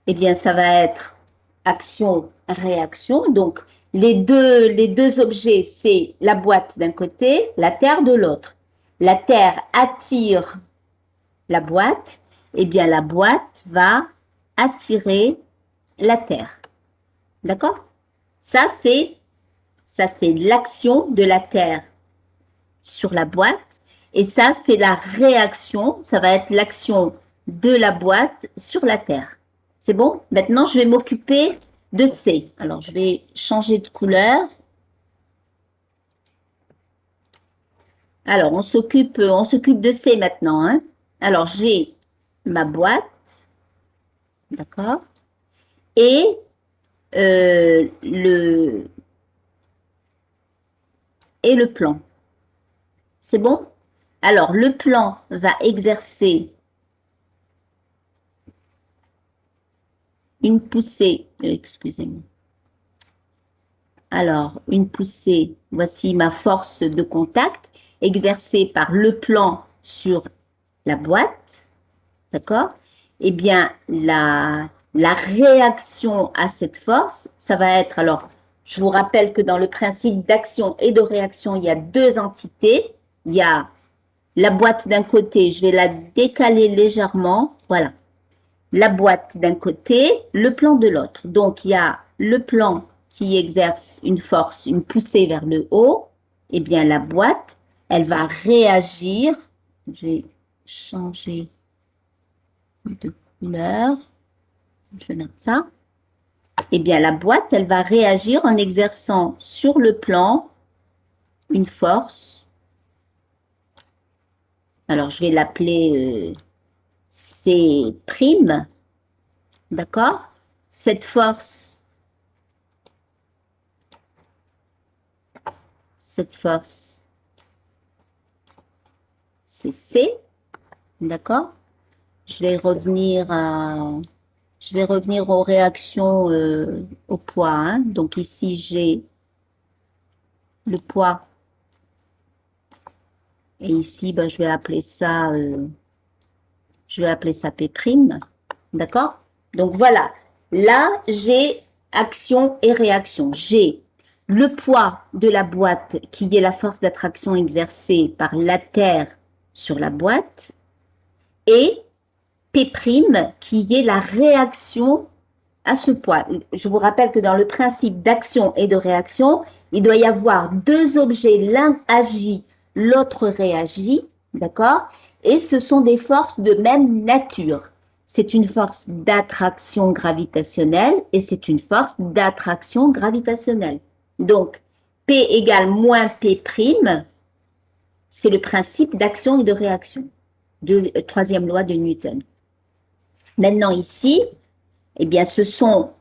eh bien, ça va être action-réaction. Donc, les deux objets, c'est la boîte d'un côté, la Terre de l'autre. La Terre attire la boîte, eh bien, la boîte va attirer la Terre. D'accord? Ça, c'est l'action de la Terre sur la boîte. Et ça, c'est la réaction. Ça va être l'action de la boîte sur la Terre. C'est bon? Maintenant, je vais m'occuper de C. Alors, je vais changer de couleur. Alors, on s'occupe de C maintenant, hein. Alors, j'ai ma boîte, d'accord? Et euh, le, le plan. C'est bon? Alors, le plan va exercer une poussée, excusez-moi. Alors, une poussée, voici ma force de contact exercée par le plan sur la boîte, d'accord? Eh bien, la réaction à cette force, ça va être, alors, je vous rappelle que dans le principe d'action et de réaction, il y a deux entités. Il y a la boîte d'un côté, je vais la décaler légèrement, voilà. La boîte d'un côté, le plan de l'autre. Donc, il y a le plan qui exerce une force, une poussée vers le haut. Eh bien, la boîte, elle va réagir. Je vais changer de couleur. Je vais mettre ça. Eh bien, la boîte, elle va réagir en exerçant sur le plan une force. Alors, je vais l'appeler C'. D'accord? Cette force, c'est C. D'accord? Je vais revenir aux réactions au poids, hein. Donc ici, j'ai le poids. Et ici, ben, je vais appeler ça P'. D'accord? Donc voilà. Là, j'ai action et réaction. J'ai le poids de la boîte qui est la force d'attraction exercée par la Terre sur la boîte et P' qui est la réaction à ce poids. Je vous rappelle que dans le principe d'action et de réaction, il doit y avoir deux objets, l'un agit, l'autre réagit, d'accord? Et ce sont des forces de même nature. C'est une force d'attraction gravitationnelle et c'est une force d'attraction gravitationnelle. Donc, P égale moins P', c'est le principe d'action et de réaction. Troisième loi de Newton. Maintenant ici, eh bien, ce sont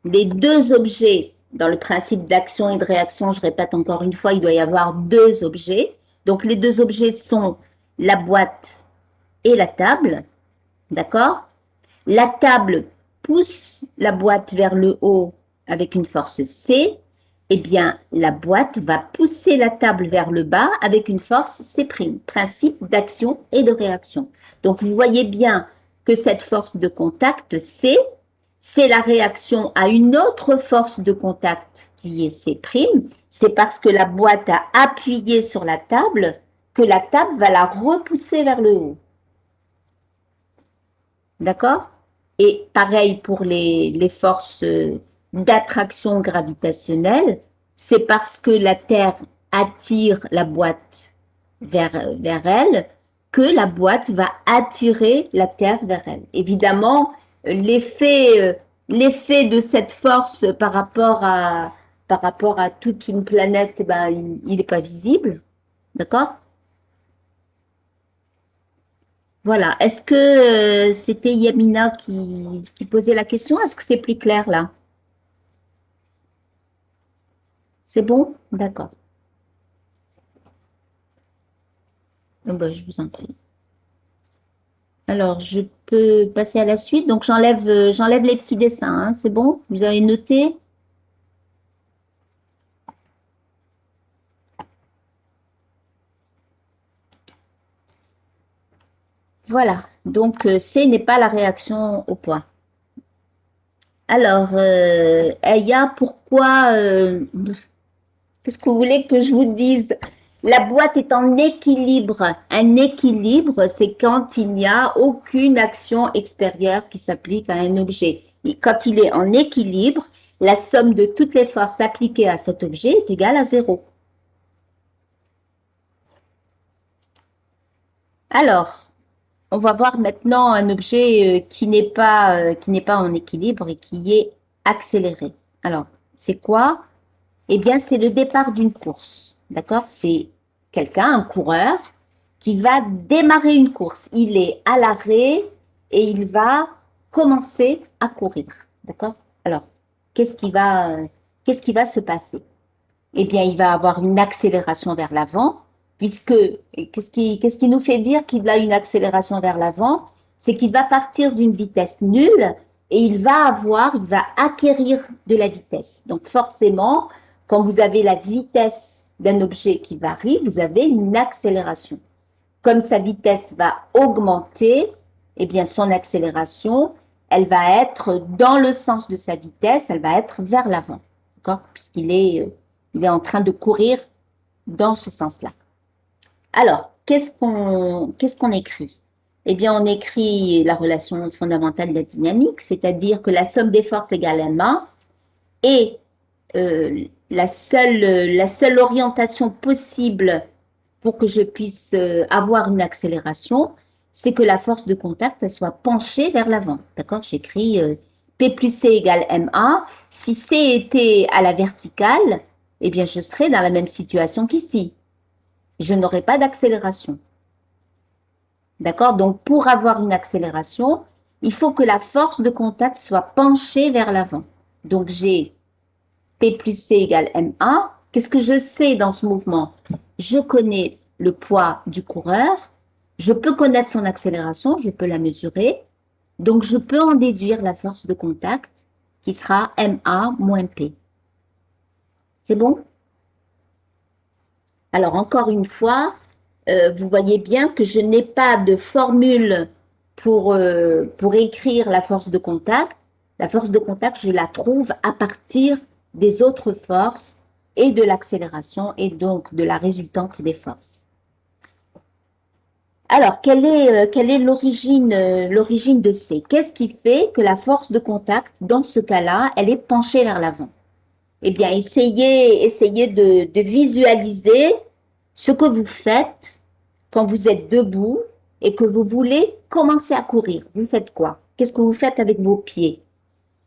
les deux objets dans le principe d'action et de réaction. Je répète encore une fois, il doit y avoir deux objets. Donc, les deux objets sont la boîte et la table, d'accord? La table pousse la boîte vers le haut avec une force C, eh bien, la boîte va pousser la table vers le bas avec une force C', principe d'action et de réaction. Donc, vous voyez bien que cette force de contact C, c'est la réaction à une autre force de contact qui est C'. C'est parce que la boîte a appuyé sur la table que la table va la repousser vers le haut. D'accord? Et pareil pour les forces d'attraction gravitationnelle, c'est parce que la Terre attire la boîte vers elle que la boîte va attirer la Terre vers elle. Évidemment, l'effet de cette force par rapport à toute une planète, ben, il n'est pas visible. D'accord? Voilà. Est-ce que c'était Yamina qui posait la question? Est-ce que c'est plus clair là? C'est bon? D'accord. Ben, je vous en prie. Alors, je peux passer à la suite. Donc, j'enlève les petits dessins, hein. C'est bon? Vous avez noté? Voilà. Donc, C n'est pas la réaction au poids. Alors, Aya, pourquoi qu'est-ce que vous voulez que je vous dise? La boîte est en équilibre. Un équilibre, c'est quand il n'y a aucune action extérieure qui s'applique à un objet. Et quand il est en équilibre, la somme de toutes les forces appliquées à cet objet est égale à 0. Alors, on va voir maintenant un objet qui n'est pas en équilibre et qui est accéléré. Alors, c'est quoi? Eh bien, c'est le départ d'une course. D'accord? C'est quelqu'un, un coureur, qui va démarrer une course. Il est à l'arrêt et il va commencer à courir. D'accord? Alors, qu'est-ce qui va se passer? Eh bien, il va avoir une accélération vers l'avant, puisque qu'est-ce qui nous fait dire qu'il a une accélération vers l'avant? C'est qu'il va partir d'une vitesse nulle et il va acquérir de la vitesse. Donc forcément, quand vous avez la vitesse d'un objet qui varie, vous avez une accélération. Comme sa vitesse va augmenter, eh bien son accélération, elle va être dans le sens de sa vitesse, elle va être vers l'avant, d'accord? Il est en train de courir dans ce sens-là. Alors, qu'est-ce qu'on écrit? Eh bien, on écrit la relation fondamentale de la dynamique, c'est-à-dire que la somme des forces égale ma et la seule orientation possible pour que je puisse avoir une accélération, c'est que la force de contact elle soit penchée vers l'avant. D'accord? J'écris P plus C égale MA. Si C était à la verticale, eh bien, je serais dans la même situation qu'ici. Je n'aurais pas d'accélération. D'accord? Donc, pour avoir une accélération, il faut que la force de contact soit penchée vers l'avant. Donc, j'ai P plus C égale MA. Qu'est-ce que je sais dans ce mouvement? Je connais le poids du coureur, je peux connaître son accélération, je peux la mesurer, donc je peux en déduire la force de contact qui sera MA moins P. C'est bon? Alors encore une fois, vous voyez bien que je n'ai pas de formule pour écrire la force de contact. La force de contact, je la trouve à partir des autres forces et de l'accélération et donc de la résultante des forces. Alors, quelle est l'origine de C? Qu'est-ce qui fait que la force de contact, dans ce cas-là, elle est penchée vers l'avant? Eh bien, essayez de visualiser ce que vous faites quand vous êtes debout et que vous voulez commencer à courir. Vous faites quoi? Qu'est-ce que vous faites avec vos pieds?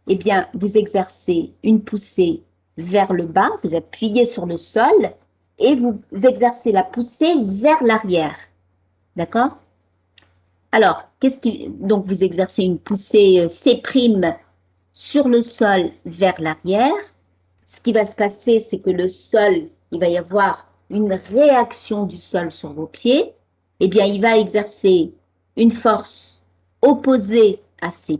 Eh bien, vous exercez une poussée vers le bas, vous appuyez sur le sol et vous exercez la poussée vers l'arrière. D'accord? Alors, donc vous exercez une poussée C' sur le sol vers l'arrière. Ce qui va se passer, c'est que le sol, il va y avoir une réaction du sol sur vos pieds. Eh bien, il va exercer une force opposée à C',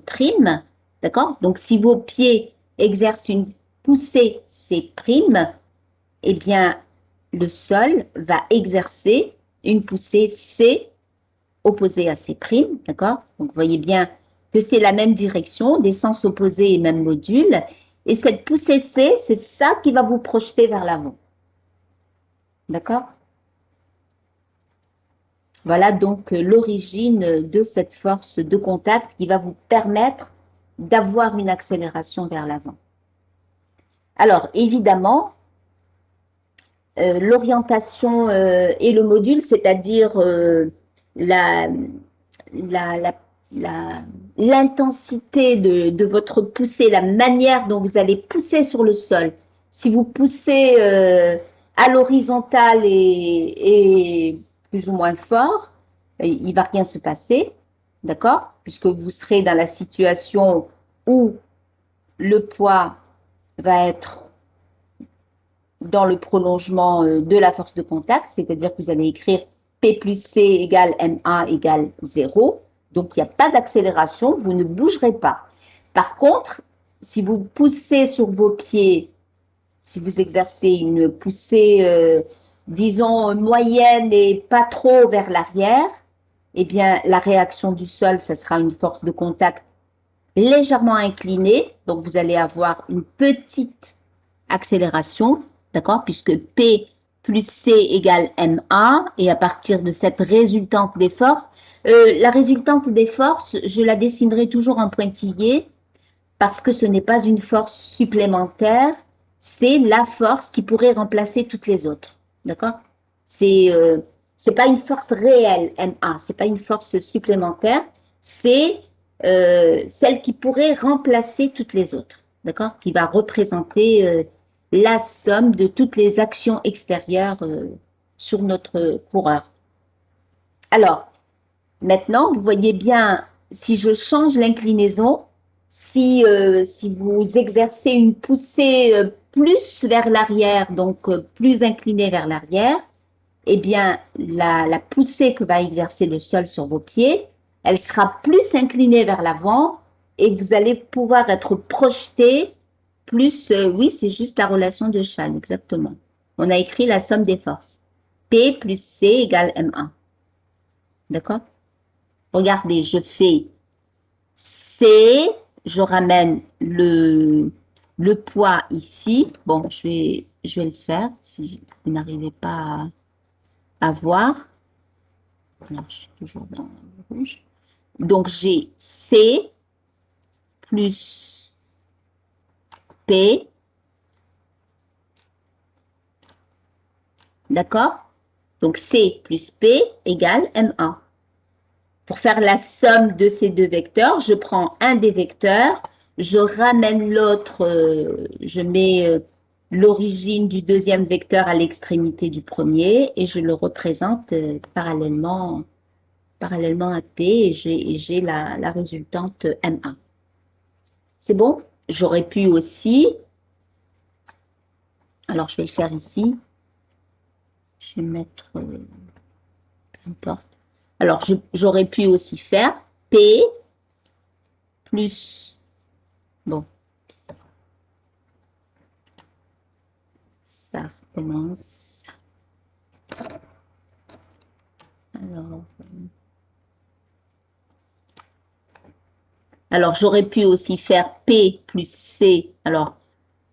d'accord? Donc, si vos pieds exercent une poussée C', eh bien, le sol va exercer une poussée C opposée à C', d'accord? Donc, vous voyez bien que c'est la même direction, des sens opposés et même module. Et cette poussée C, c'est ça qui va vous projeter vers l'avant. D'accord? Voilà donc l'origine de cette force de contact qui va vous permettre d'avoir une accélération vers l'avant. Alors, évidemment, l'orientation et le module, c'est-à-dire la, la, la, l'intensité de votre poussée, la manière dont vous allez pousser sur le sol. Si vous poussez à l'horizontale et plus ou moins fort, il ne va rien se passer, d'accord? Puisque vous serez dans la situation où le poids va être dans le prolongement de la force de contact, c'est-à-dire que vous allez écrire P plus C égale MA égale 0. Donc, il n'y a pas d'accélération, vous ne bougerez pas. Par contre, si vous poussez sur vos pieds, si vous exercez une poussée, disons, moyenne et pas trop vers l'arrière, eh bien, la réaction du sol, ça sera une force de contact légèrement inclinée. Donc, vous allez avoir une petite accélération, d'accord, puisque P plus C égale MA, et à partir de cette résultante des forces, la résultante des forces, je la dessinerai toujours en pointillé, parce que ce n'est pas une force supplémentaire, c'est la force qui pourrait remplacer toutes les autres, d'accord? C'est pas une force réelle, MA, c'est pas une force supplémentaire, c'est celle qui pourrait remplacer toutes les autres, d'accord? Qui va représenter la somme de toutes les actions extérieures sur notre coureur. Alors, maintenant, vous voyez bien, si je change l'inclinaison, si vous exercez une poussée plus vers l'arrière, donc plus inclinée vers l'arrière, eh bien, la poussée que va exercer le sol sur vos pieds, elle sera plus inclinée vers l'avant et vous allez pouvoir être projeté plus, oui, c'est juste la relation de Chasles, exactement. On a écrit la somme des forces. P plus C égale M1. D'accord? Regardez, je fais C, je ramène le poids ici. Bon, je vais le faire si vous n'arrivez pas à voir. Non, je suis toujours dans le rouge. Donc, j'ai C plus P. D'accord? Donc, C plus P égale M1. Pour faire la somme de ces deux vecteurs, je prends un des vecteurs, je ramène l'autre, je mets l'origine du deuxième vecteur à l'extrémité du premier et je le représente parallèlement à P et j'ai la résultante M1. C'est bon? J'aurais pu aussi, alors je vais le faire ici, je vais mettre, peu importe. Alors j'aurais pu aussi faire P plus, bon, ça recommence. Alors j'aurais pu aussi faire P plus C. Alors,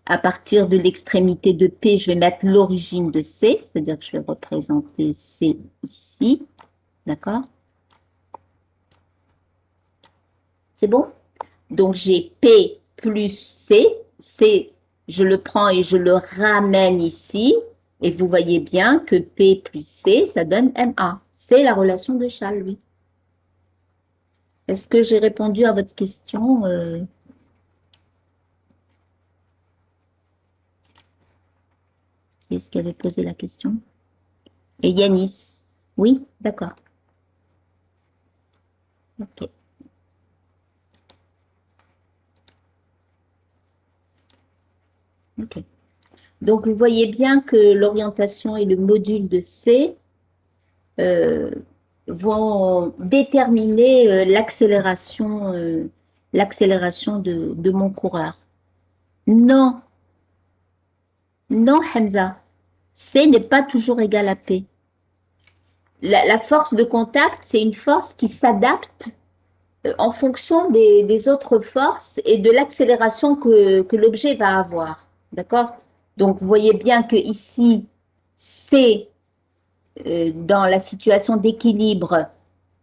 à partir de l'extrémité de P, je vais mettre l'origine de C, c'est-à-dire que je vais représenter C ici. D'accord? C'est bon? Donc, j'ai P plus C. C, je le prends et je le ramène ici. Et vous voyez bien que P plus C, ça donne MA. C'est la relation de Chasles, oui. Est-ce que j'ai répondu à votre question Qui est-ce qui avait posé la question? Et Yanis. Oui, d'accord. Ok. Ok. Donc, vous voyez bien que l'orientation et le module de C, vont déterminer l'accélération de mon coureur. Non, non, Hamza. C n'est pas toujours égal à P. La force de contact, c'est une force qui s'adapte en fonction des autres forces et de l'accélération que l'objet va avoir. D'accord? Donc, vous voyez bien que ici, C, dans la situation d'équilibre,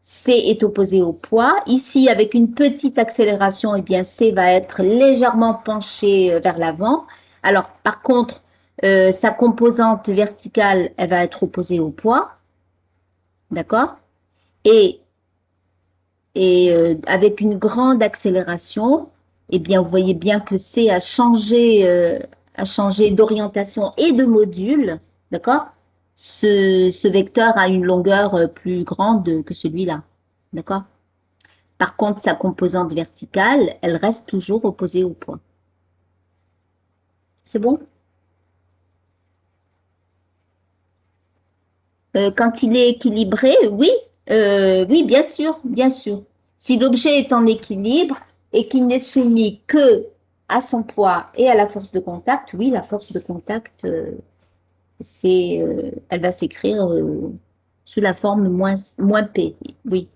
C est opposé au poids. Ici, avec une petite accélération, eh bien, C va être légèrement penché vers l'avant. Alors, par contre, sa composante verticale, elle va être opposée au poids. D'accord? Et avec une grande accélération, eh bien, vous voyez bien que C a changé d'orientation et de module, d'accord? Ce vecteur a une longueur plus grande que celui-là, d'accord? Par contre, sa composante verticale, elle reste toujours opposée au point. C'est bon? Quand il est équilibré, oui, oui, bien sûr, bien sûr. Si l'objet est en équilibre et qu'il n'est soumis que à son poids et à la force de contact, oui, la force de contact, elle va s'écrire sous la forme moins P, oui.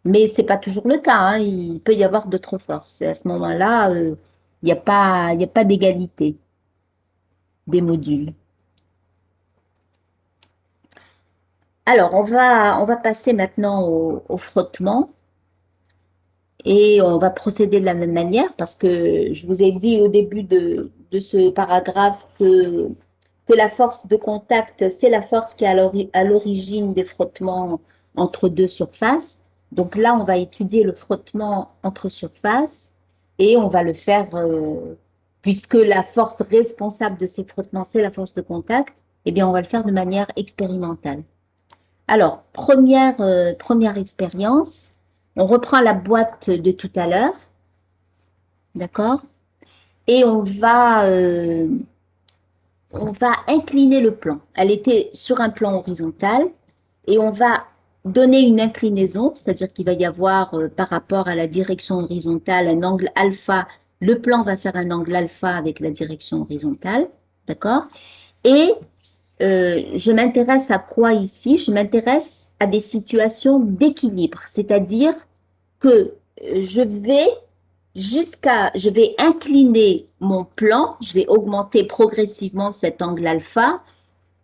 Mais c'est pas toujours le cas, hein. Il peut y avoir d'autres forces. Et à ce moment-là, il y a pas d'égalité des modules. Alors, on va passer maintenant au frottement. Et on va procéder de la même manière parce que je vous ai dit au début de ce paragraphe que la force de contact, c'est la force qui est à l'origine des frottements entre deux surfaces. Donc là, on va étudier le frottement entre surfaces et on va le faire, puisque la force responsable de ces frottements, c'est la force de contact, eh bien, on va le faire de manière expérimentale. Alors, première expérience, on reprend la boîte de tout à l'heure, d'accord? Et on va incliner le plan. Elle était sur un plan horizontal et on va donner une inclinaison, c'est-à-dire qu'il va y avoir par rapport à la direction horizontale un angle alpha. Le plan va faire un angle alpha avec la direction horizontale, d'accord? Et je m'intéresse à quoi ici? Je m'intéresse à des situations d'équilibre, c'est-à-dire que je vais incliner mon plan, je vais augmenter progressivement cet angle alpha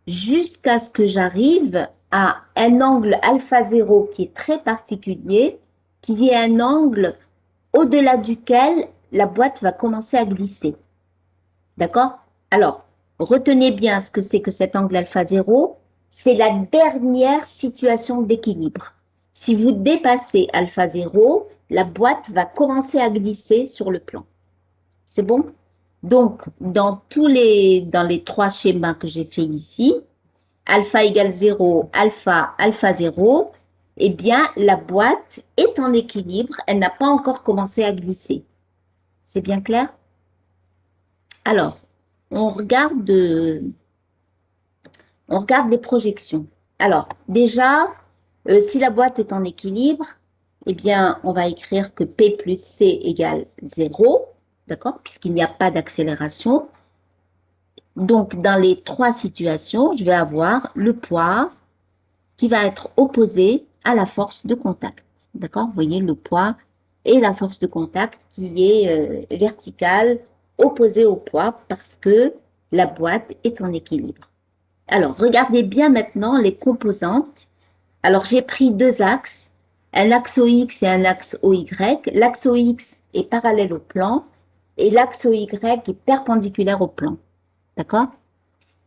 jusqu'à ce que j'arrive à un angle alpha 0 qui est très particulier, qui est un angle au-delà duquel la boîte va commencer à glisser. D'accord? Alors, retenez bien ce que c'est que cet angle alpha 0. C'est la dernière situation d'équilibre. Si vous dépassez alpha 0, la boîte va commencer à glisser sur le plan. C'est bon? Donc, dans les trois schémas que j'ai fait ici, alpha égale 0, alpha, alpha 0, eh bien, la boîte est en équilibre. Elle n'a pas encore commencé à glisser. C'est bien clair? Alors, on regarde, on regarde les projections. Alors, déjà, si la boîte est en équilibre, eh bien, on va écrire que P plus C égale 0, d'accord, puisqu'il n'y a pas d'accélération. Donc, dans les trois situations, je vais avoir le poids qui va être opposé à la force de contact. D'accord? Vous voyez le poids et la force de contact qui est verticale, opposée au poids parce que la boîte est en équilibre. Alors, regardez bien maintenant les composantes. Alors, j'ai pris deux axes, un axe OX et un axe OY. L'axe OX est parallèle au plan et l'axe OY est perpendiculaire au plan. D'accord?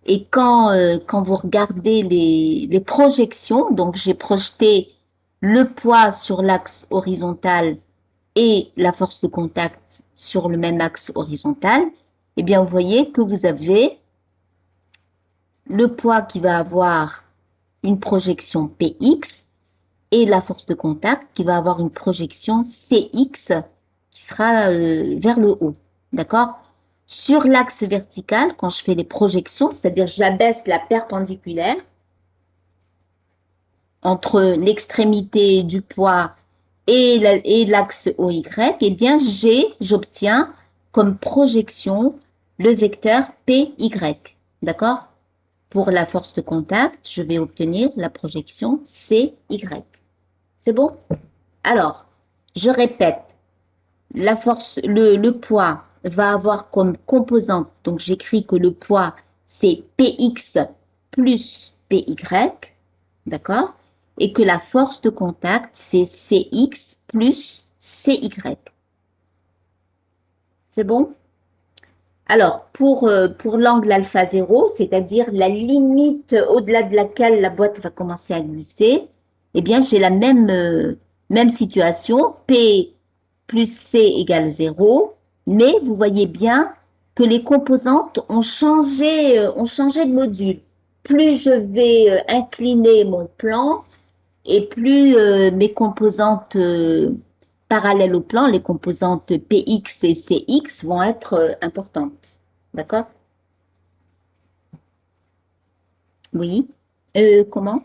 Et quand vous regardez les projections, donc j'ai projeté le poids sur l'axe horizontal et la force de contact sur le même axe horizontal, eh bien, vous voyez que vous avez le poids qui va avoir une projection Px et la force de contact qui va avoir une projection Cx qui sera vers le haut. D'accord? Sur l'axe vertical, quand je fais les projections, c'est-à-dire j'abaisse la perpendiculaire, entre l'extrémité du poids et l'axe OY, eh bien, j'obtiens comme projection le vecteur PY. D'accord? Pour la force de contact, je vais obtenir la projection CY. C'est bon? Alors, je répète, la force, le poids va avoir comme composante, donc j'écris que le poids, c'est Px plus Py, d'accord? Et que la force de contact, c'est Cx plus Cy. C'est bon? Alors, pour l'angle alpha 0, c'est-à-dire la limite au-delà de laquelle la boîte va commencer à glisser, eh bien, j'ai la même situation, P plus C égale 0, mais vous voyez bien que les composantes ont changé de module. Plus je vais incliner mon plan, et plus mes composantes parallèles au plan, les composantes Px et Cx vont être importantes. D'accord? Oui. Comment?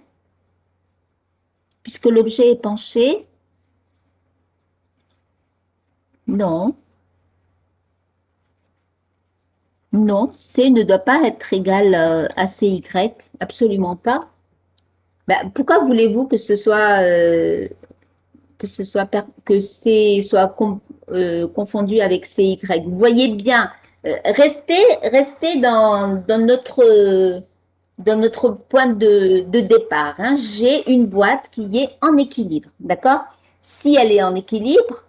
Puisque l'objet est penché? Non. Non, C ne doit pas être égal à Cy. Absolument pas. Ben, pourquoi voulez-vous que C soit confondu avec CY? Vous voyez bien, restez dans notre point de départ. Hein. J'ai une boîte qui est en équilibre, d'accord? Si elle est en équilibre,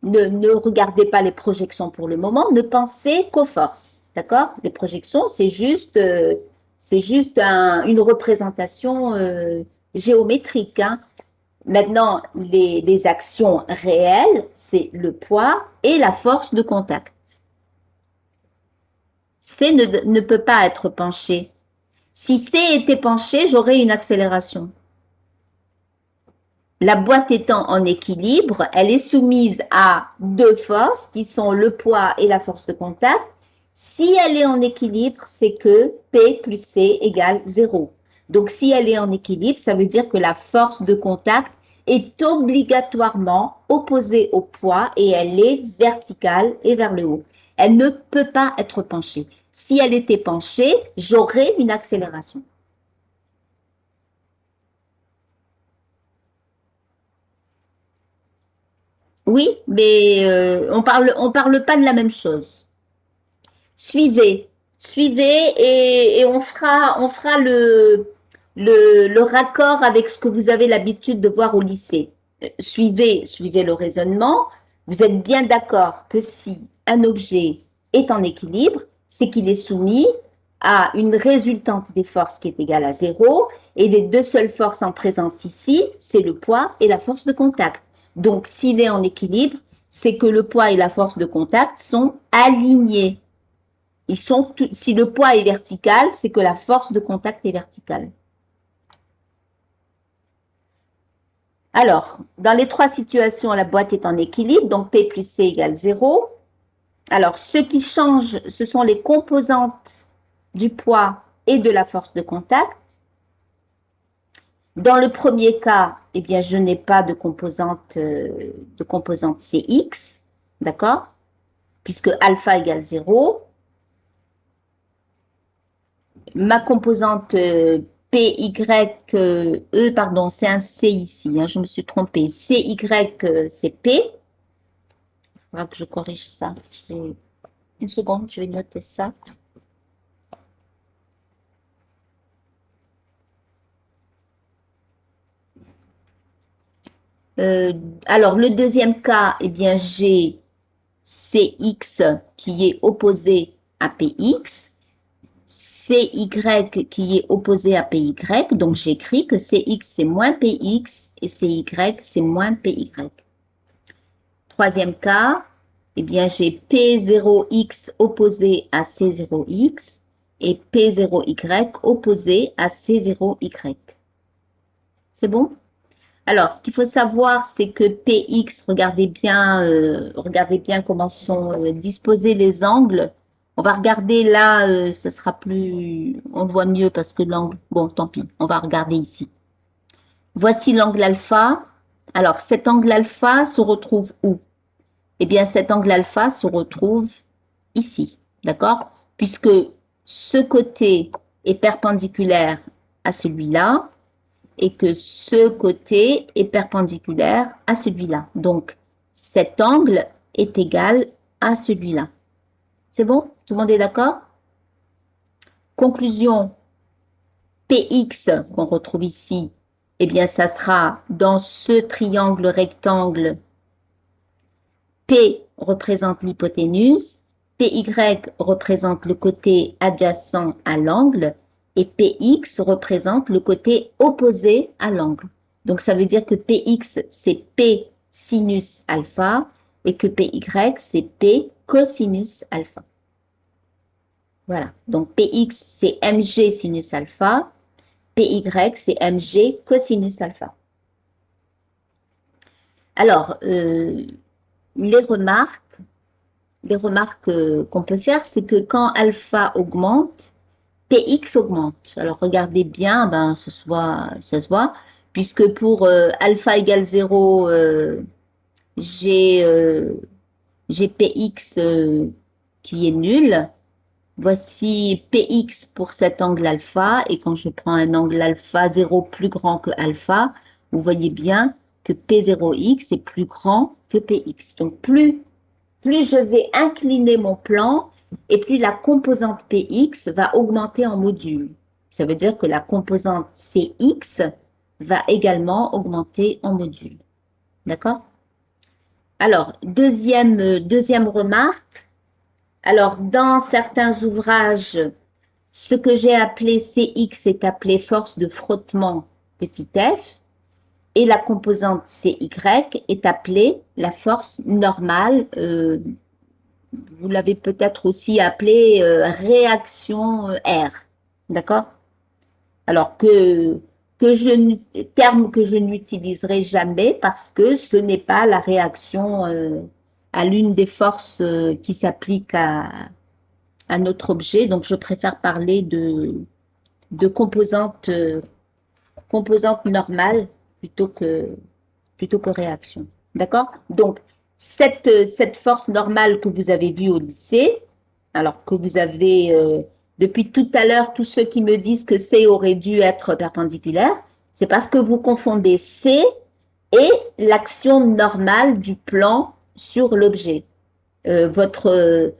ne regardez pas les projections pour le moment, ne pensez qu'aux forces, d'accord? Les projections, c'est juste une représentation géométrique. Hein. Maintenant, les actions réelles, c'est le poids et la force de contact. C ne peut pas être penché. Si C était penché, j'aurais une accélération. La boîte étant en équilibre, elle est soumise à deux forces qui sont le poids et la force de contact. Si elle est en équilibre, c'est que P plus C égale 0. Donc, si elle est en équilibre, ça veut dire que la force de contact est obligatoirement opposée au poids et elle est verticale et vers le haut. Elle ne peut pas être penchée. Si elle était penchée, j'aurais une accélération. Oui, mais on parle pas de la même chose. Suivez, suivez et on fera le raccord avec ce que vous avez l'habitude de voir au lycée. Suivez le raisonnement. Vous êtes bien d'accord que si un objet est en équilibre, c'est qu'il est soumis à une résultante des forces qui est égale à 0 et les deux seules forces en présence ici, c'est le poids et la force de contact. Donc, s'il est en équilibre, c'est que le poids et la force de contact sont alignés. Si le poids est vertical, c'est que la force de contact est verticale. Alors, dans les trois situations, la boîte est en équilibre, donc P plus C égale 0. Alors, ce qui change, ce sont les composantes du poids et de la force de contact. Dans le premier cas, eh bien, je n'ai pas de composante Cx, d'accord? Puisque alpha égale 0. Ma composante PY, pardon, c'est un C ici, hein, je me suis trompée. CY, c'est P. Il faudra que je corrige ça. Une seconde, je vais noter ça. Alors, le deuxième cas, eh bien, j'ai CX qui est opposé à PX, CY qui est opposé à PY, donc j'écris que CX c'est moins PX et CY c'est moins PY. Troisième cas, eh bien j'ai P0X opposé à C0X et P0Y opposé à C0Y. C'est bon? Alors, ce qu'il faut savoir, c'est que PX, regardez bien comment sont disposés les angles. On va regarder là, ça sera plus, on voit mieux parce que l'angle, bon, tant pis, on va regarder ici. Voici l'angle alpha. Alors, cet angle alpha se retrouve où? Eh bien, cet angle alpha se retrouve ici, d'accord? Puisque ce côté est perpendiculaire à celui-là et que ce côté est perpendiculaire à celui-là. Donc, cet angle est égal à celui-là. C'est bon? Tout le monde est d'accord? Conclusion, PX qu'on retrouve ici, eh bien, ça sera dans ce triangle rectangle, P représente l'hypoténuse, PY représente le côté adjacent à l'angle et PX représente le côté opposé à l'angle. Donc, ça veut dire que PX, c'est P sinus alpha et que PY, c'est P cosinus alpha. Voilà. Donc, PX, c'est MG sinus alpha. PY, c'est MG cosinus alpha. Alors, les remarques qu'on peut faire, c'est que quand alpha augmente, Px augmente. Alors, regardez bien, ben, ça se voit, puisque pour alpha égale 0, j'ai Px qui est nul. Voici Px pour cet angle alpha, et quand je prends un angle alpha 0 plus grand que alpha, vous voyez bien que P0x est plus grand que Px. Donc, plus je vais incliner mon plan, et plus la composante Px va augmenter en module. Ça veut dire que la composante Cx va également augmenter en module. D'accord? Alors, deuxième remarque. Alors, dans certains ouvrages, ce que j'ai appelé Cx est appelé force de frottement petit f, et la composante Cy est appelée la force normale, vous l'avez peut-être aussi appelée réaction R, d'accord? Alors terme que je n'utiliserai jamais parce que ce n'est pas la réaction à l'une des forces qui s'applique à notre objet. Donc, je préfère parler de composante normale plutôt que réaction. D'accord? Donc, cette force normale que vous avez vue au lycée, alors que vous avez, depuis tout à l'heure, tous ceux qui me disent que C aurait dû être perpendiculaire, c'est parce que vous confondez C et l'action normale du plan sur l'objet. Votre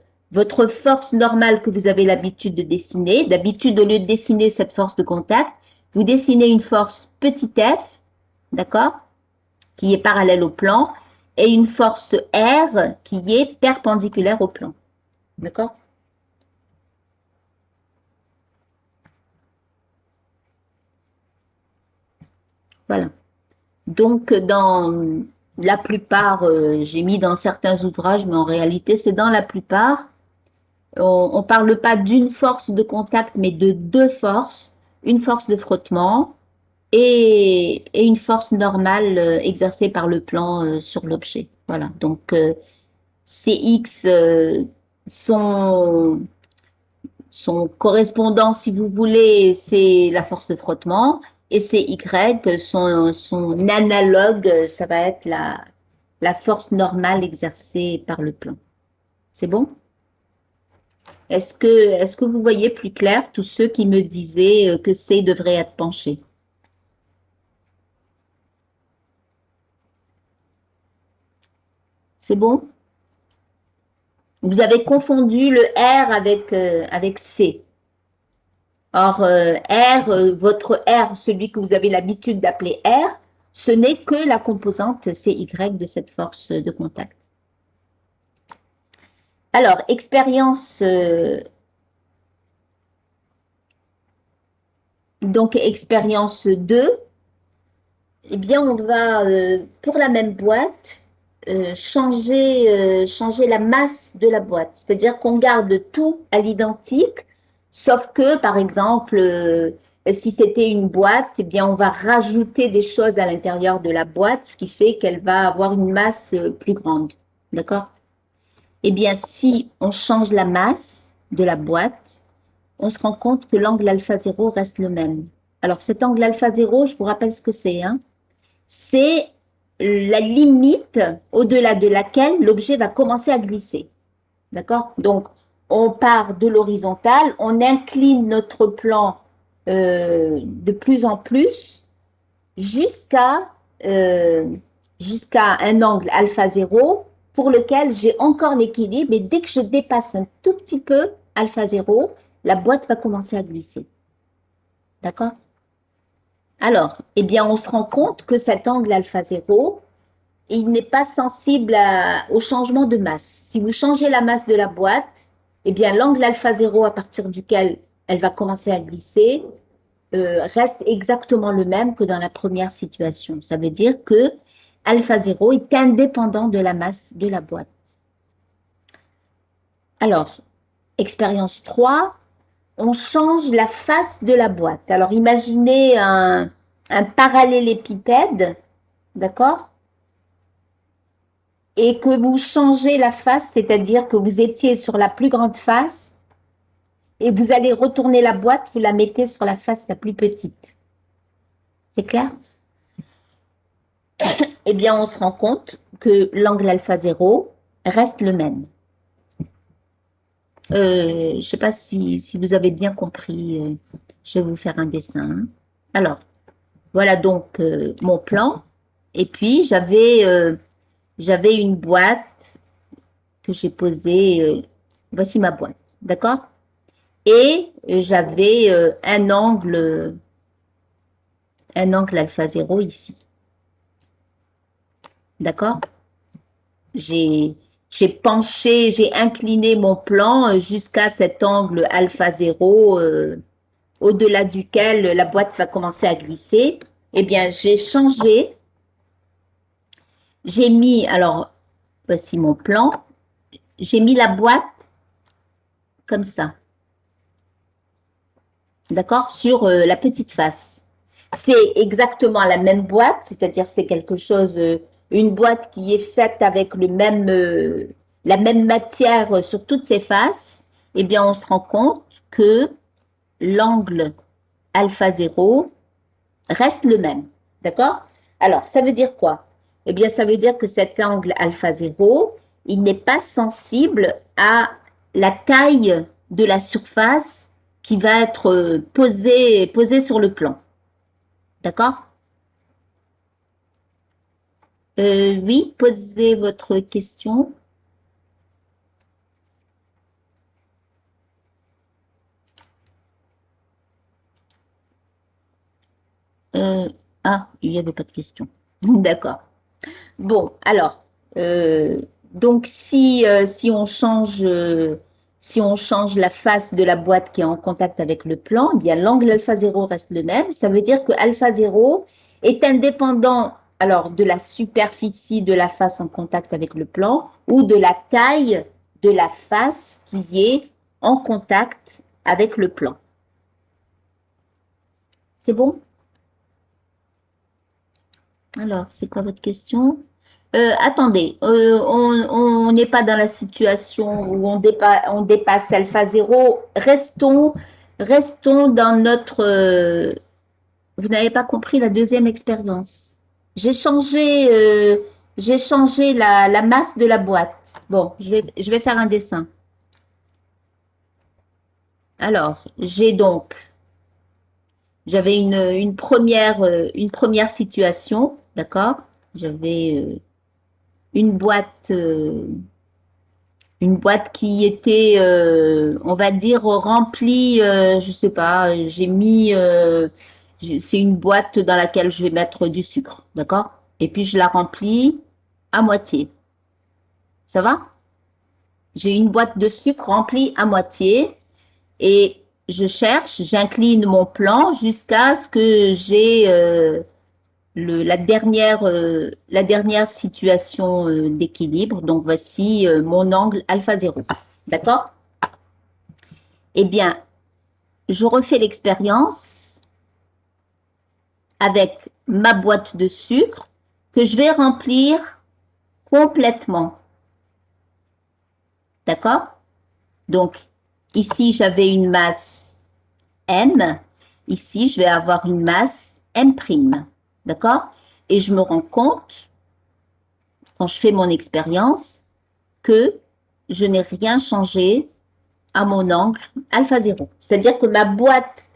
force normale que vous avez l'habitude de dessiner, d'habitude, au lieu de dessiner cette force de contact, vous dessinez une force petit f, d'accord, qui est parallèle au plan, et une force R qui est perpendiculaire au plan. D'accord? Voilà. Donc, dans la plupart, j'ai mis dans certains ouvrages, mais en réalité, c'est dans la plupart, on ne parle pas d'une force de contact, mais de deux forces, une force de frottement et une force normale exercée par le plan sur l'objet. Voilà, donc CX, son correspondant, si vous voulez, c'est la force de frottement, et CY, son analogue, ça va être la force normale exercée par le plan. C'est bon? Est-ce que vous voyez plus clair tous ceux qui me disaient que C devrait être penché? C'est bon? Vous avez confondu le R avec C. Or, votre R, celui que vous avez l'habitude d'appeler R, ce n'est que la composante CY de cette force de contact. Alors, expérience, donc expérience 2, eh bien, on va, pour la même boîte, changer la masse de la boîte. C'est-à-dire qu'on garde tout à l'identique, sauf que, par exemple, si c'était une boîte, eh bien, on va rajouter des choses à l'intérieur de la boîte, ce qui fait qu'elle va avoir une masse plus grande. D'accord? Eh bien, si on change la masse de la boîte, on se rend compte que l'angle alpha 0 reste le même. Alors, cet angle alpha 0, je vous rappelle ce que c'est, hein? c'est la limite au-delà de laquelle l'objet va commencer à glisser. D'accord? Donc, on part de l'horizontale, on incline notre plan de plus en plus jusqu'à jusqu'à un angle alpha 0 pour lequel j'ai encore l'équilibre. Et dès que je dépasse un tout petit peu alpha 0, la boîte va commencer à glisser. D'accord? Alors, eh bien, on se rend compte que cet angle alpha 0, il n'est pas sensible au changement de masse. Si vous changez la masse de la boîte, eh bien, l'angle alpha 0 à partir duquel elle va commencer à glisser reste exactement le même que dans la première situation. Ça veut dire que alpha 0 est indépendant de la masse de la boîte. Alors, expérience 3, on change la face de la boîte. Alors, imaginez un parallélépipède, d'accord? Et que vous changez la face, c'est-à-dire que vous étiez sur la plus grande face et vous allez retourner la boîte, vous la mettez sur la face la plus petite. C'est clair? Eh bien, on se rend compte que l'angle alpha 0 reste le même. Je ne sais pas si vous avez bien compris. Je vais vous faire un dessin. Alors, voilà donc mon plan. Et puis, j'avais une boîte que j'ai posée. Voici ma boîte, d'accord? Et j'avais un angle alpha 0 ici. D'accord? J'ai penché, j'ai incliné mon plan jusqu'à cet angle alpha 0 au-delà duquel la boîte va commencer à glisser. Eh bien, j'ai changé. J'ai mis, alors, voici mon plan. J'ai mis la boîte comme ça. D'accord? Sur la petite face. C'est exactement la même boîte, c'est-à-dire c'est quelque chose, une boîte qui est faite avec la même matière sur toutes ses faces. Eh bien, on se rend compte que l'angle alpha 0 reste le même. D'accord? Alors, ça veut dire quoi? Eh bien, ça veut dire que cet angle alpha 0, il n'est pas sensible à la taille de la surface qui va être posée sur le plan. D'accord? Oui, posez votre question. Il n'y avait pas de question. D'accord. Bon, alors, donc si on change la face de la boîte qui est en contact avec le plan, eh bien l'angle alpha 0 reste le même. Ça veut dire que alpha 0 est indépendant alors de la superficie de la face en contact avec le plan ou de la taille de la face qui est en contact avec le plan. C'est bon? Alors, c'est quoi votre question? Attendez, on n'est pas dans la situation où on dépasse alpha 0. Restons dans notre... vous n'avez pas compris la deuxième expérience. J'ai changé la masse de la boîte. Bon, je vais faire un dessin. Alors, j'avais une première situation, d'accord? J'avais une boîte qui était, on va dire, remplie, je sais pas, c'est une boîte dans laquelle je vais mettre du sucre, d'accord? Et puis je la remplis à moitié. Ça va? J'ai une boîte de sucre remplie à moitié et j'incline mon plan jusqu'à ce que j'ai la dernière situation d'équilibre. Donc, voici mon angle alpha 0. D'accord? Eh bien, je refais l'expérience avec ma boîte de sucre que je vais remplir complètement. D'accord? Donc, ici, j'avais une masse M. Ici, je vais avoir une masse M'. D'accord? et je me rends compte, quand je fais mon expérience, que je n'ai rien changé à mon angle alpha 0. C'est-à-dire que ma boîte,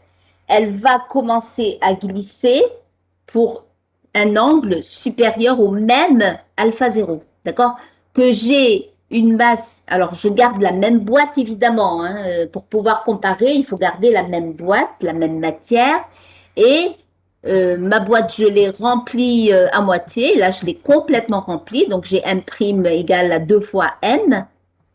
elle va commencer à glisser pour un angle supérieur au même alpha 0. D'accord? Que j'ai une masse, alors je garde la même boîte évidemment, hein, pour pouvoir comparer, il faut garder la même boîte, la même matière, et ma boîte, je l'ai remplie à moitié, là je l'ai complètement remplie, donc j'ai M' égale à 2 fois M,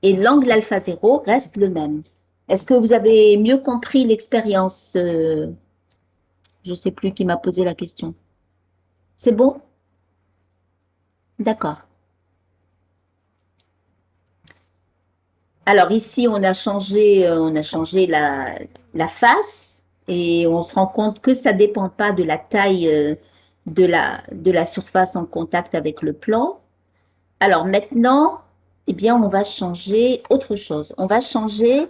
et l'angle alpha 0 reste le même. Est-ce que vous avez mieux compris l'expérience je ne sais plus qui m'a posé la question. C'est bon? D'accord. Alors ici, on a changé la face et on se rend compte que ça ne dépend pas de la taille de la surface en contact avec le plan. Alors maintenant, eh bien, on va changer autre chose. On va changer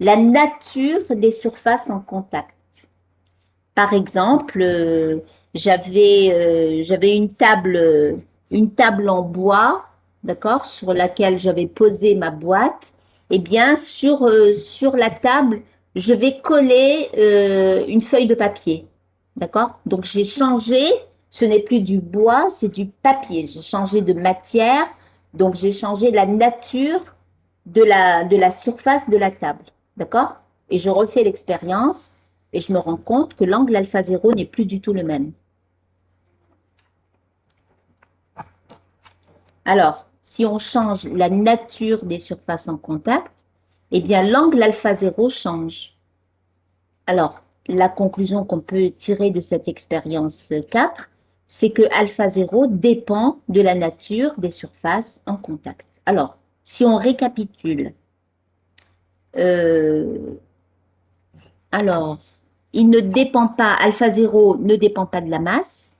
la nature des surfaces en contact. Par exemple, j'avais une table en bois, d'accord, sur laquelle j'avais posé ma boîte. Eh bien, sur la table, je vais coller une feuille de papier, d'accord? Donc, j'ai changé, ce n'est plus du bois, c'est du papier. J'ai changé de matière, donc j'ai changé la nature de la surface de la table, d'accord? Et je refais l'expérience et je me rends compte que l'angle alpha 0 n'est plus du tout le même. Alors, si on change la nature des surfaces en contact, eh bien l'angle alpha 0 change. Alors, la conclusion qu'on peut tirer de cette expérience 4, c'est que alpha 0 dépend de la nature des surfaces en contact. Alors, si on récapitule, alors, il ne dépend pas, alpha 0 ne dépend pas de la masse,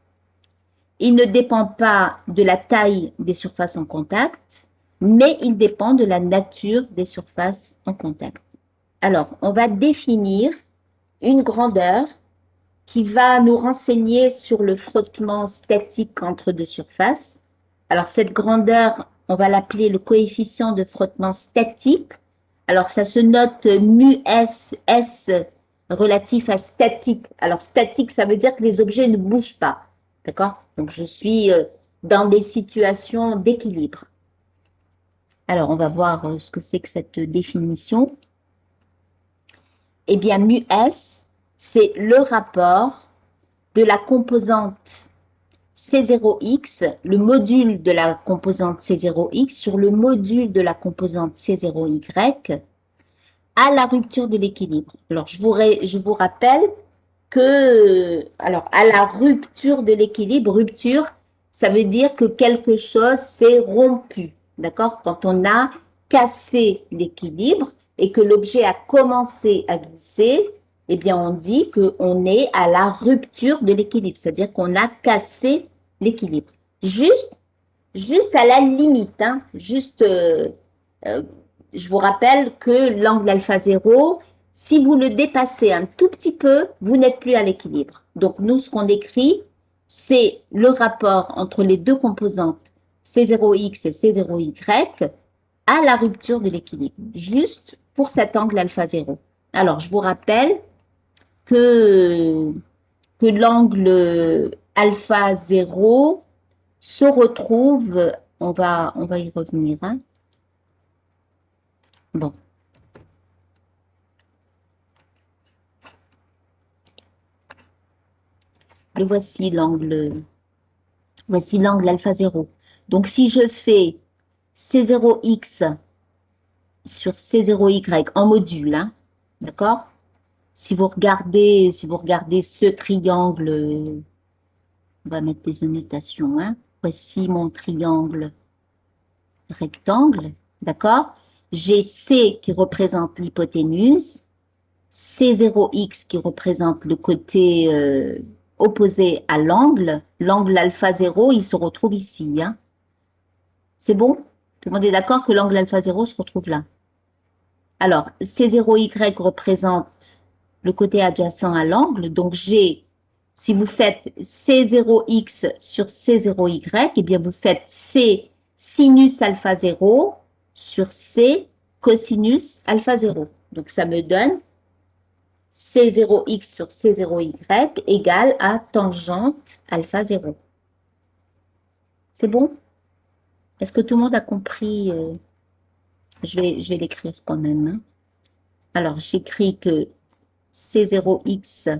il ne dépend pas de la taille des surfaces en contact, mais il dépend de la nature des surfaces en contact. Alors, on va définir une grandeur qui va nous renseigner sur le frottement statique entre deux surfaces. Alors, cette grandeur, on va l'appeler le coefficient de frottement statique. Alors, ça se note mu S, S relatif à statique. Alors, statique, ça veut dire que les objets ne bougent pas. D'accord? Donc, je suis dans des situations d'équilibre. Alors, on va voir ce que c'est que cette définition. Eh bien, mu S, c'est le rapport de la composante C0x, le module de la composante C0x sur le module de la composante C0y à la rupture de l'équilibre. Alors, je vous rappelle que, alors, à la rupture de l'équilibre, rupture, ça veut dire que quelque chose s'est rompu, d'accord? Quand on a cassé l'équilibre et que l'objet a commencé à glisser, eh bien, on dit qu'on est à la rupture de l'équilibre, c'est-à-dire qu'on a cassé l'équilibre. Juste à la limite, hein, je vous rappelle que l'angle alpha 0, si vous le dépassez un tout petit peu, vous n'êtes plus à l'équilibre. Donc, nous, ce qu'on écrit, c'est le rapport entre les deux composantes C0x et C0y à la rupture de l'équilibre, juste pour cet angle alpha 0. Alors, je vous rappelle que l'angle alpha 0 se retrouve, on va y revenir, hein. Bon. Le voici l'angle alpha 0. Donc, si je fais C0x sur C0y en module, hein, d'accord? Si vous regardez ce triangle, on va mettre des annotations, hein. Voici mon triangle rectangle, d'accord? J'ai C qui représente l'hypoténuse, C0x qui représente le côté opposé à l'angle. L'angle alpha 0, il se retrouve ici, hein. C'est bon? Tout le monde est d'accord que l'angle alpha 0 se retrouve là. Alors, C0y représente le côté adjacent à l'angle, donc j'ai Si vous faites C0x sur C0y, eh bien, vous faites C sinus alpha 0 sur C cosinus alpha 0. Donc, ça me donne C0x sur C0y égale à tangente alpha 0. C'est bon? Est-ce que tout le monde a compris? Je vais l'écrire quand même, hein. Alors, j'écris que C0x,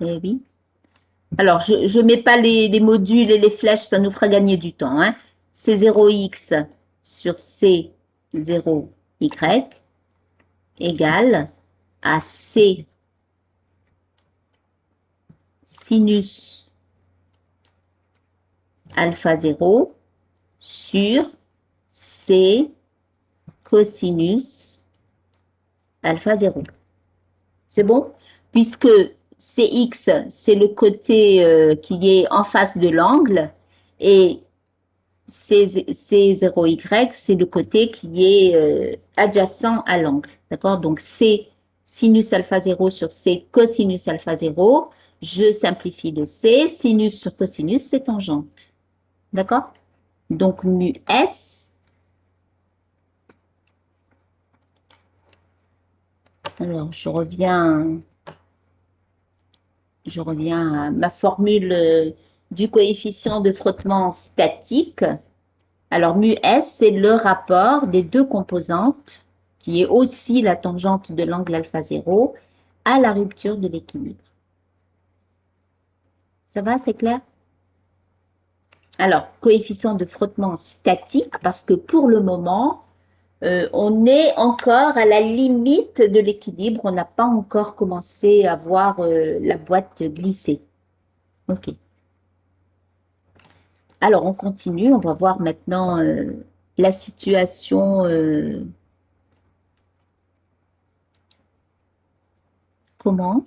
eh oui. Alors, je ne mets pas les modules et les flèches, ça nous fera gagner du temps, hein. C0x sur C0y égale à C sinus alpha 0 sur C cosinus alpha 0. C'est bon? Puisque Cx, c'est le côté qui est en face de l'angle et C0y, c'est le côté qui est adjacent à l'angle. D'accord? Donc, C sinus alpha 0 sur C cosinus alpha 0. Je simplifie le C. Sinus sur cosinus, c'est tangente. D'accord? Donc, mu S. Alors, je reviens à ma formule du coefficient de frottement statique. Alors, mu S, c'est le rapport des deux composantes, qui est aussi la tangente de l'angle alpha 0, à la rupture de l'équilibre. Ça va, c'est clair? Alors, coefficient de frottement statique, parce que pour le moment, on est encore à la limite de l'équilibre. On n'a pas encore commencé à voir la boîte glisser. OK. Alors, on continue. On va voir maintenant la situation. Comment?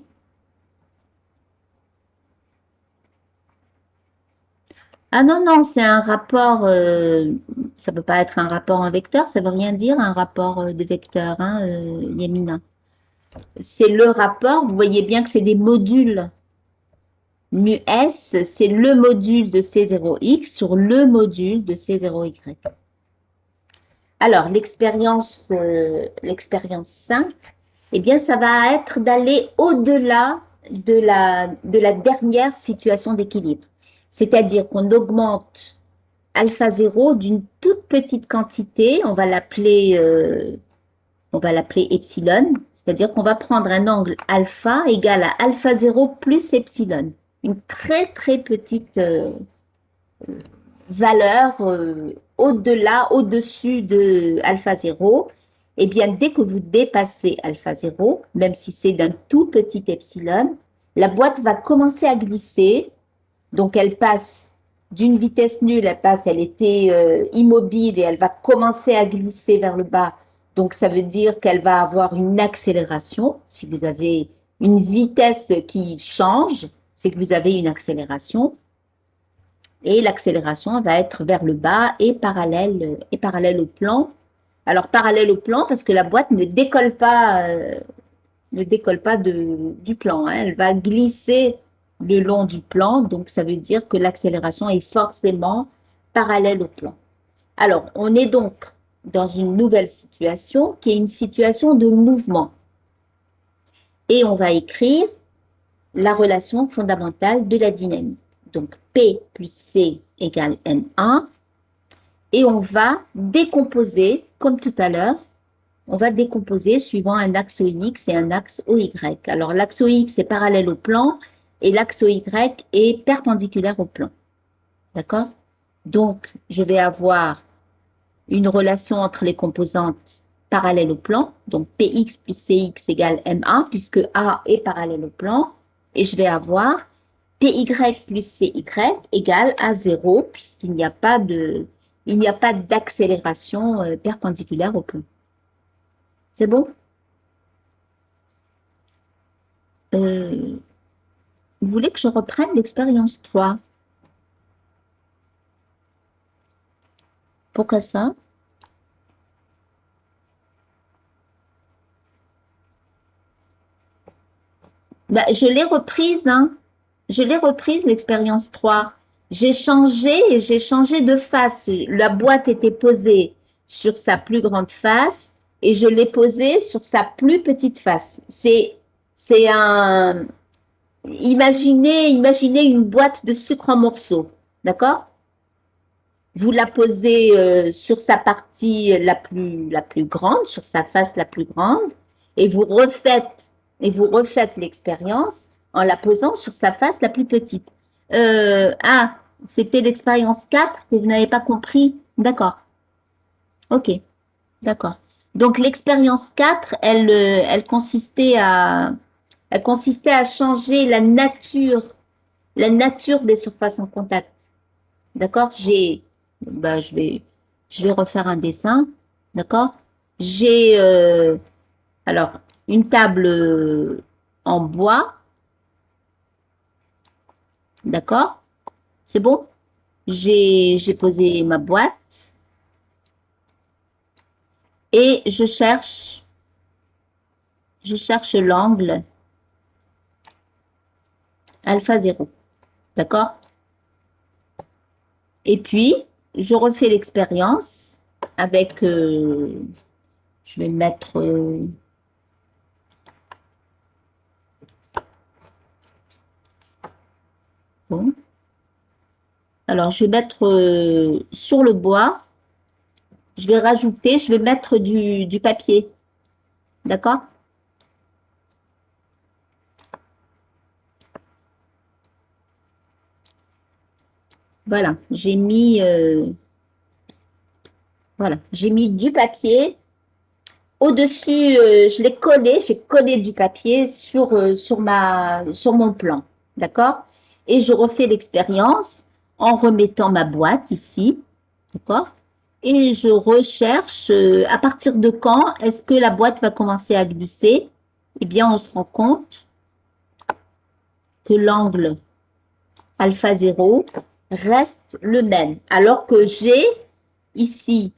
Ah non, non, c'est un rapport. Ça ne peut pas être un rapport en vecteur. Ça ne veut rien dire, un rapport de vecteur, hein, Yamina. C'est le rapport. Vous voyez bien que c'est des modules. Mu S, c'est le module de C0x sur le module de C0y. Alors, l'expérience 5, eh bien, ça va être d'aller au-delà de la dernière situation d'équilibre. C'est-à-dire qu'on augmente alpha 0 d'une toute petite quantité, on va l'appeler epsilon, c'est-à-dire qu'on va prendre un angle alpha égal à alpha 0 plus epsilon. Une très très petite valeur au-delà, au-dessus de alpha 0, eh bien, dès que vous dépassez alpha 0, même si c'est d'un tout petit epsilon, la boîte va commencer à glisser. Donc, elle passe d'une vitesse nulle, elle était immobile et elle va commencer à glisser vers le bas. Donc, ça veut dire qu'elle va avoir une accélération. Si vous avez une vitesse qui change, c'est que vous avez une accélération. Et l'accélération va être vers le bas et parallèle au plan. Alors, parallèle au plan parce que la boîte ne décolle pas, du plan, hein. Elle va glisser le long du plan. Donc, ça veut dire que l'accélération est forcément parallèle au plan. Alors, on est donc dans une nouvelle situation qui est une situation de mouvement. Et on va écrire la relation fondamentale de la dynamique. Donc, P plus C égale N1. Et on va décomposer, comme tout à l'heure, on va décomposer suivant un axe OX et un axe OY. Alors, l'axe OX est parallèle au plan et l'axe OY est perpendiculaire au plan. D'accord? Donc, je vais avoir une relation entre les composantes parallèles au plan. Donc, Px plus Cx égale M1 puisque A est parallèle au plan. Et je vais avoir Py plus Cy égale à 0 puisqu'il n'y a pas d'accélération perpendiculaire au plan. C'est bon? Vous voulez que je reprenne l'expérience 3? Pourquoi ça? Bah, je l'ai reprise, hein. Je l'ai reprise, l'expérience 3. J'ai changé de face. La boîte était posée sur sa plus grande face et je l'ai posée sur sa plus petite face. C'est un, imaginez une boîte de sucre en morceaux. D'accord? Vous la posez sur sa partie la plus grande, sur sa face la plus grande, et vous refaites l'expérience en la posant sur sa face la plus petite. Ah, c'était l'expérience 4 que vous n'avez pas compris. D'accord. Ok, d'accord. Donc l'expérience 4, elle consistait à changer la nature des surfaces en contact. D'accord? Bah, je vais refaire un dessin. D'accord? J'ai, alors, une table en bois. D'accord? C'est bon? J'ai posé ma boîte et je cherche l'angle alpha 0. D'accord? Et puis, je refais l'expérience avec, je vais mettre, bon. Alors, je vais mettre sur le bois, je vais mettre du papier. D'accord? Voilà, j'ai mis du papier. Au-dessus, j'ai collé du papier sur mon plan. D'accord? Et je refais l'expérience en remettant ma boîte ici. D'accord? Et je recherche à partir de quand est-ce que la boîte va commencer à glisser. Eh bien, on se rend compte que l'angle alpha 0 reste le même. Alors que ici,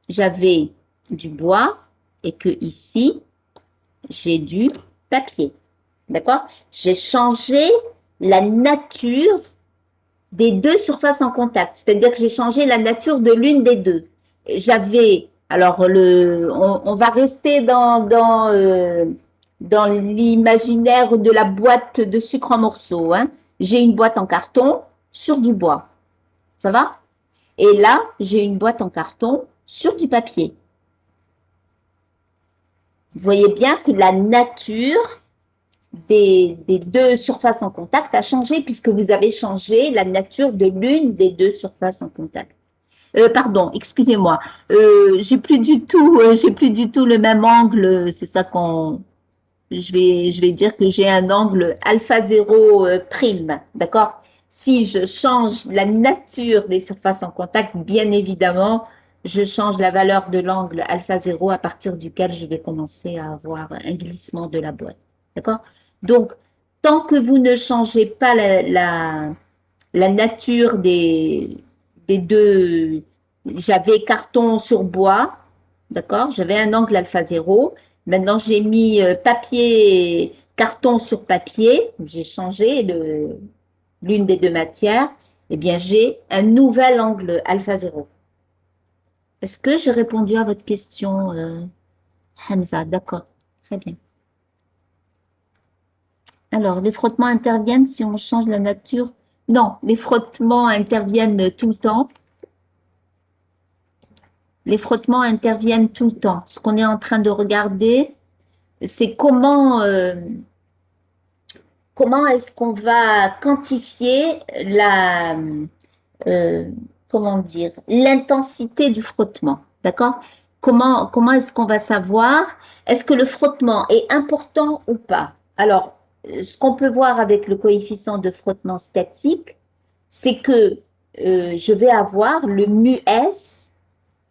j'avais du bois et que ici, j'ai du papier. D'accord? J'ai changé la nature des deux surfaces en contact. C'est-à-dire que j'ai changé la nature de l'une des deux. Alors on va rester dans l'imaginaire de la boîte de sucre en morceaux. Hein. J'ai une boîte en carton sur du bois. Ça va? Et là, j'ai une boîte en carton sur du papier. Vous voyez bien que la nature des deux surfaces en contact a changé puisque vous avez changé la nature de l'une des deux surfaces en contact. Pardon, excusez-moi. J'ai plus du tout le même angle. C'est ça je vais dire que j'ai un angle alpha 0 prime. D'accord? Si je change la nature des surfaces en contact, bien évidemment, je change la valeur de l'angle alpha 0 à partir duquel je vais commencer à avoir un glissement de la boîte. D'accord? Donc, tant que vous ne changez pas la nature des deux, j'avais carton sur bois, d'accord? J'avais un angle alpha 0. Maintenant, j'ai mis papier, carton sur papier. J'ai changé l'une des deux matières. Eh bien, j'ai un nouvel angle alpha 0. Est-ce que j'ai répondu à votre question, Hamza? D'accord, très bien. Alors, les frottements interviennent si on change la nature? Non, les frottements interviennent tout le temps. Les frottements interviennent tout le temps. Ce qu'on est en train de regarder, c'est comment est-ce qu'on va quantifier euh, comment dire, l'intensité du frottement. D'accord? Comment est-ce qu'on va savoir est-ce que le frottement est important ou pas? Alors, ce qu'on peut voir avec le coefficient de frottement statique, c'est que je vais avoir le mu S,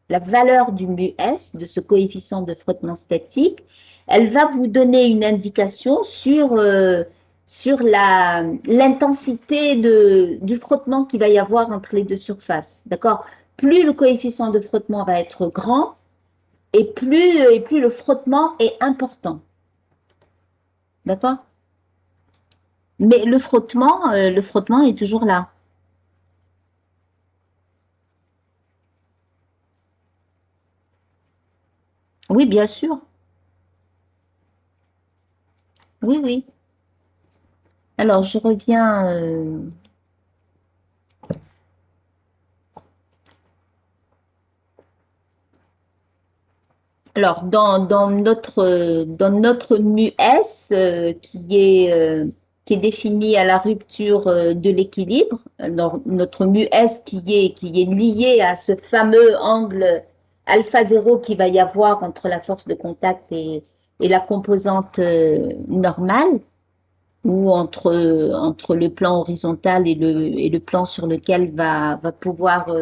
la valeur du mu S, de ce coefficient de frottement statique, elle va vous donner une indication sur l'intensité du frottement qu'il va y avoir entre les deux surfaces. D'accord? Plus le coefficient de frottement va être grand et plus le frottement est important. D'accord? Mais le frottement est toujours là. Oui, bien sûr. Oui, oui. Alors, je reviens. Alors, dans notre MUS qui est défini à la rupture de l'équilibre, notre MUS qui est lié à ce fameux angle alpha 0 qu'il va y avoir entre la force de contact et la composante normale, ou entre le plan horizontal et le plan sur lequel va pouvoir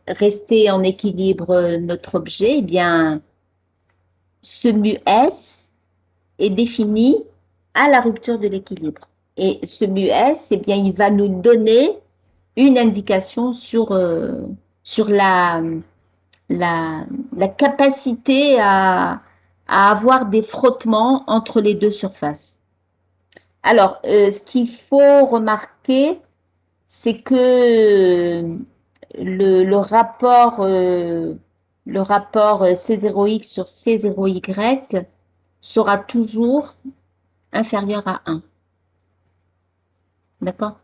rester en équilibre notre objet, eh bien, ce mu-s est défini à la rupture de l'équilibre. Et ce mu-s, eh bien, il va nous donner une indication sur la, la capacité à avoir des frottements entre les deux surfaces. Alors, ce qu'il faut remarquer, c'est que le rapport C0x sur C0y sera toujours inférieur à 1. D'accord?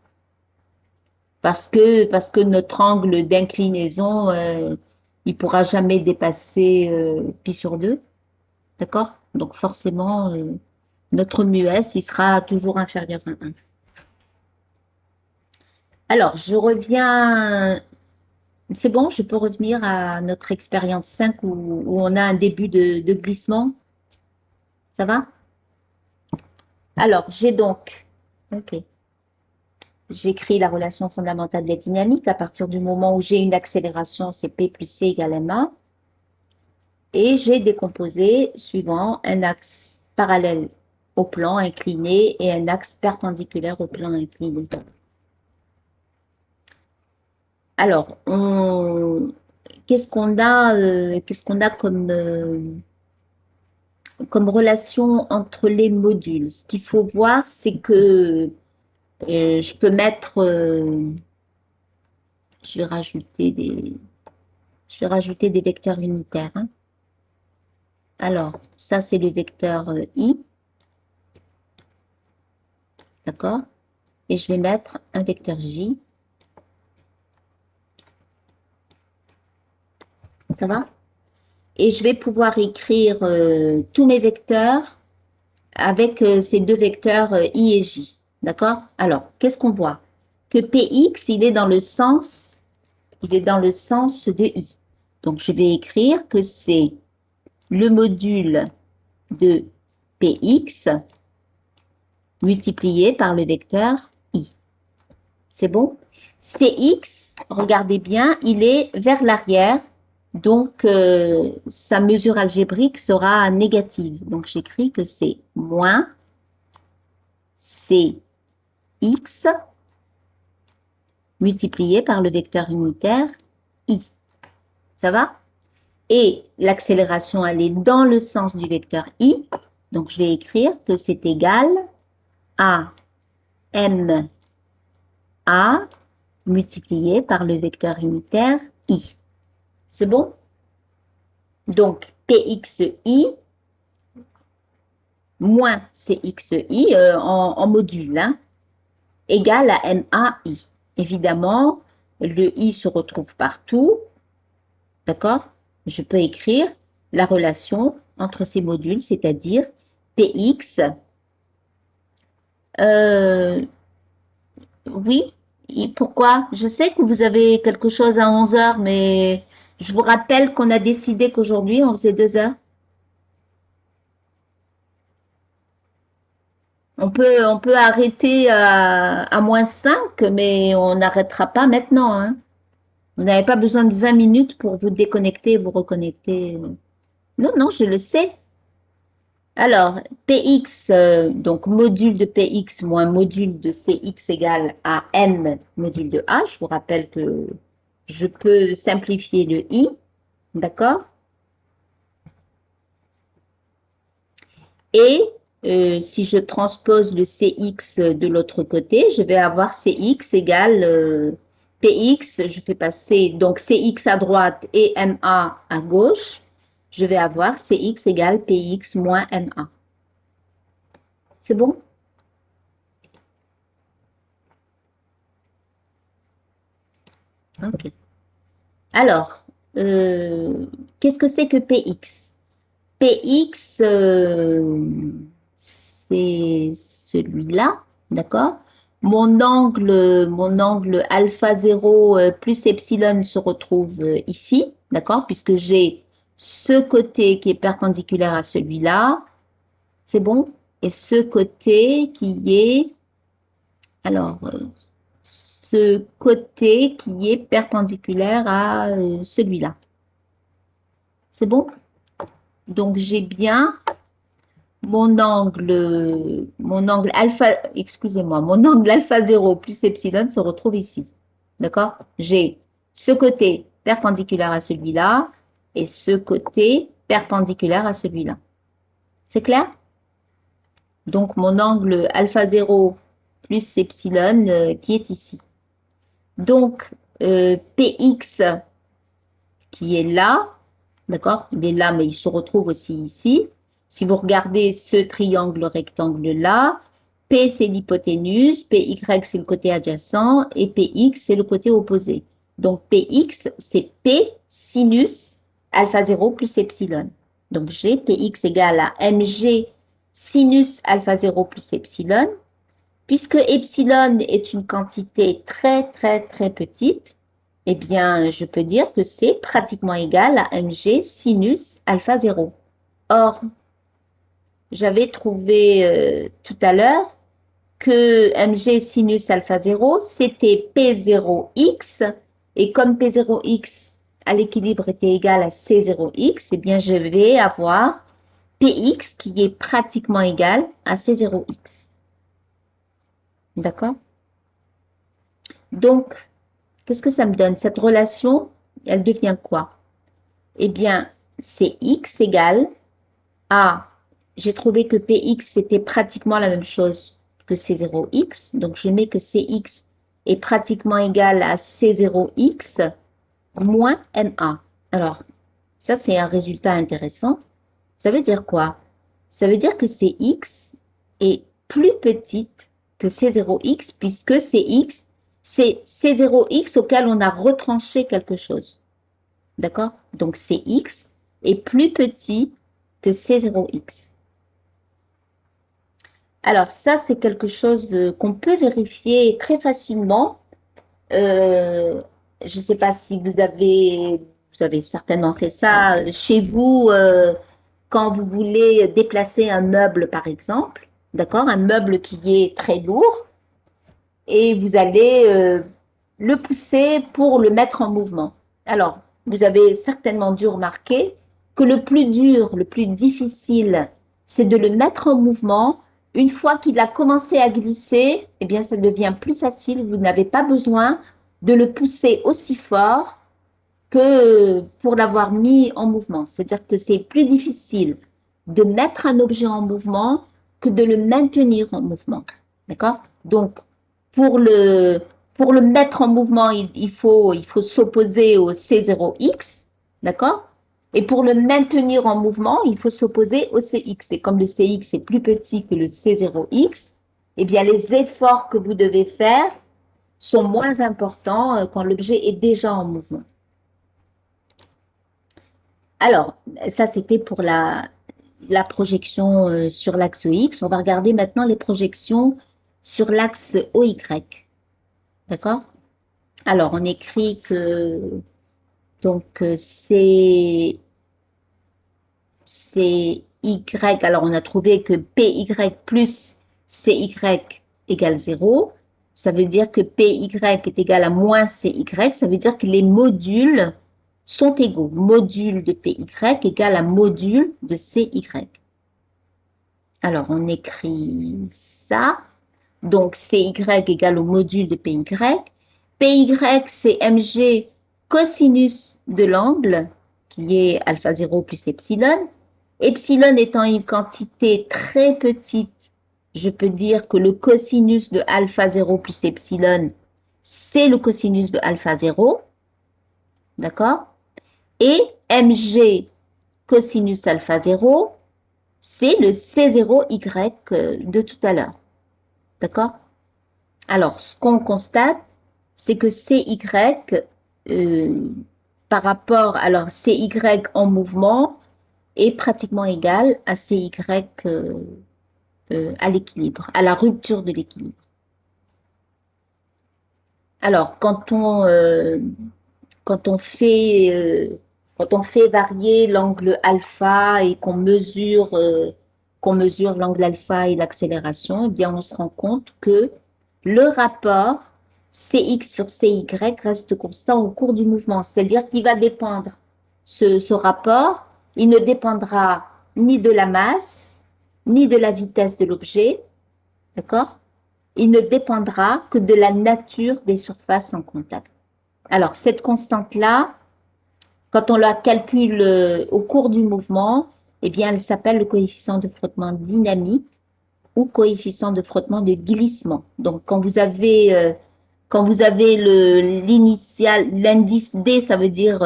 Parce que notre angle d'inclinaison, il ne pourra jamais dépasser pi sur 2. D'accord? Donc forcément, notre mu-s, il sera toujours inférieur à 1. Alors, je reviens. C'est bon, je peux revenir à notre expérience 5 où on a un début de glissement. Ça va? Alors, ok, j'écris la relation fondamentale de la dynamique à partir du moment où j'ai une accélération, c'est P plus C égale ma. Et j'ai décomposé suivant un axe parallèle au plan incliné et un axe perpendiculaire au plan incliné. Alors, qu'est-ce qu'on a comme relation entre les modules? Ce qu'il faut voir, c'est que je peux mettre, je vais rajouter des vecteurs unitaires, hein. Alors, ça, c'est le vecteur I, d'accord? Et je vais mettre un vecteur J. Ça va? Et je vais pouvoir écrire tous mes vecteurs avec ces deux vecteurs I et J. D'accord? Alors, qu'est-ce qu'on voit? Que Px, il est dans le sens de I. Donc, je vais écrire que c'est le module de Px multiplié par le vecteur I. C'est bon? Cx, regardez bien, il est vers l'arrière, donc sa mesure algébrique sera négative. Donc j'écris que c'est moins Cx multiplié par le vecteur unitaire I. Ça va? Et l'accélération, elle est dans le sens du vecteur I. Donc je vais écrire que c'est égal à ma multiplié par le vecteur unitaire I. C'est bon? Donc, PXI moins CXI en module, hein, égale à MAI. Évidemment, le I se retrouve partout, d'accord? Je peux écrire la relation entre ces modules, c'est-à-dire PX. Oui, pourquoi? Je sais que vous avez quelque chose à 11 heures, mais je vous rappelle qu'on a décidé qu'aujourd'hui, on faisait 2 heures. On peut arrêter à -5, mais on n'arrêtera pas maintenant, hein. Vous n'avez pas besoin de 20 minutes pour vous déconnecter et vous reconnecter. Non, non, je le sais. Alors, Px, donc module de Px moins module de Cx égale à m module de A. Je vous rappelle que je peux simplifier le I, d'accord? Et si je transpose le Cx de l'autre côté, je vais avoir Cx égale Px, je fais passer donc Cx à droite et Ma à gauche, je vais avoir Cx égale Px moins Ma. C'est bon? Ok. Alors, qu'est-ce que c'est que Px? Px, c'est celui-là, d'accord? Mon angle alpha 0 plus epsilon se retrouve ici, d'accord? Puisque j'ai ce côté qui est perpendiculaire à celui-là, c'est bon? Et ce côté qui est, alors, ce côté qui est perpendiculaire à celui-là. C'est bon? Donc, j'ai bien mon angle alpha, excusez-moi, mon angle alpha 0 plus epsilon se retrouve ici. D'accord? J'ai ce côté perpendiculaire à celui-là et ce côté perpendiculaire à celui-là. C'est clair? Donc, mon angle alpha 0 plus epsilon qui est ici. Donc, Px qui est là, d'accord? Il est là, mais il se retrouve aussi ici. Si vous regardez ce triangle rectangle-là, P, c'est l'hypoténuse, PY, c'est le côté adjacent, et PX, c'est le côté opposé. Donc, PX, c'est P sinus alpha 0 plus epsilon. Donc, j'ai PX égale à mg sinus alpha 0 plus epsilon. Puisque epsilon est une quantité très, très, très petite, eh bien, je peux dire que c'est pratiquement égal à mg sinus alpha 0. Or, j'avais trouvé tout à l'heure que mg sinus alpha 0, c'était P0x, et comme P0x à l'équilibre était égal à C0x, eh bien, je vais avoir Px qui est pratiquement égal à C0x. D'accord? Donc, qu'est-ce que ça me donne? Cette relation, elle devient quoi? Eh bien, c'est x égale à, j'ai trouvé que Px, c'était pratiquement la même chose que C0x. Donc, je mets que Cx est pratiquement égal à C0x moins Ma. Alors, ça, c'est un résultat intéressant. Ça veut dire quoi? Ça veut dire que Cx est plus petite que C0x, puisque Cx, c'est C0x auquel on a retranché quelque chose. D'accord? Donc, Cx est plus petit que C0x. Alors, ça, c'est quelque chose qu'on peut vérifier très facilement. Je ne sais pas si vous avez certainement fait ça chez vous quand vous voulez déplacer un meuble, par exemple. D'accord? Un meuble qui est très lourd et vous allez le pousser pour le mettre en mouvement. Alors, vous avez certainement dû remarquer que le plus dur, le plus difficile, c'est de le mettre en mouvement. Une fois qu'il a commencé à glisser, eh bien, ça devient plus facile. Vous n'avez pas besoin de le pousser aussi fort que pour l'avoir mis en mouvement. C'est-à-dire que c'est plus difficile de mettre un objet en mouvement que de le maintenir en mouvement. D'accord? Donc, pour le, pour le mettre en mouvement, il faut s'opposer au C0x, d'accord? Et pour le maintenir en mouvement, il faut s'opposer au CX. Et comme le CX est plus petit que le C0x, eh bien, les efforts que vous devez faire sont moins importants quand l'objet est déjà en mouvement. Alors, ça, c'était pour la projection sur l'axe X. On va regarder maintenant les projections sur l'axe OY. D'accord? Alors, on écrit que donc c'est Y. Alors, on a trouvé que PY plus CY égale 0. Ça veut dire que PY est égal à moins CY. Ça veut dire que les modules sont égaux. Module de PY égale à module de CY. Alors, on écrit ça. Donc, CY égale au module de PY. PY, c'est mg cosinus de l'angle, qui est alpha 0 plus epsilon. Epsilon étant une quantité très petite, je peux dire que le cosinus de alpha 0 plus epsilon, c'est le cosinus de alpha 0, d'accord? Et mg cosinus alpha 0, c'est le C0y de tout à l'heure, d'accord? Alors, ce qu'on constate, c'est que CY, par rapport, alors CY en mouvement est pratiquement égal à CY à l'équilibre, à la rupture de l'équilibre. Alors, quand on fait, varier l'angle alpha et qu'on mesure l'angle alpha et l'accélération, eh bien, on se rend compte que le rapport Cx sur Cy reste constant au cours du mouvement. C'est-à-dire qu'il va dépendre, ce rapport, il ne dépendra ni de la masse, ni de la vitesse de l'objet, d'accord? Il ne dépendra que de la nature des surfaces en contact. Alors, cette constante-là, quand on la calcule au cours du mouvement, eh bien, elle s'appelle le coefficient de frottement dynamique ou coefficient de frottement de glissement. Donc, quand vous avez l'initial, l'indice D, ça veut dire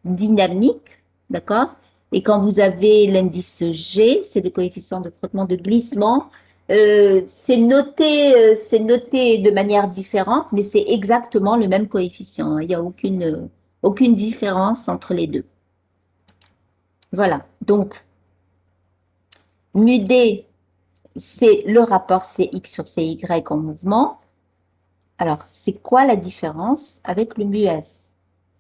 dynamique, d'accord? Et quand vous avez l'indice G, c'est le coefficient de frottement de glissement. C'est noté de manière différente, mais c'est exactement le même coefficient. Il n'y a aucune différence entre les deux. Voilà. Donc, mu D, c'est le rapport Cx sur Cy en mouvement. Alors, c'est quoi la différence avec le mu S?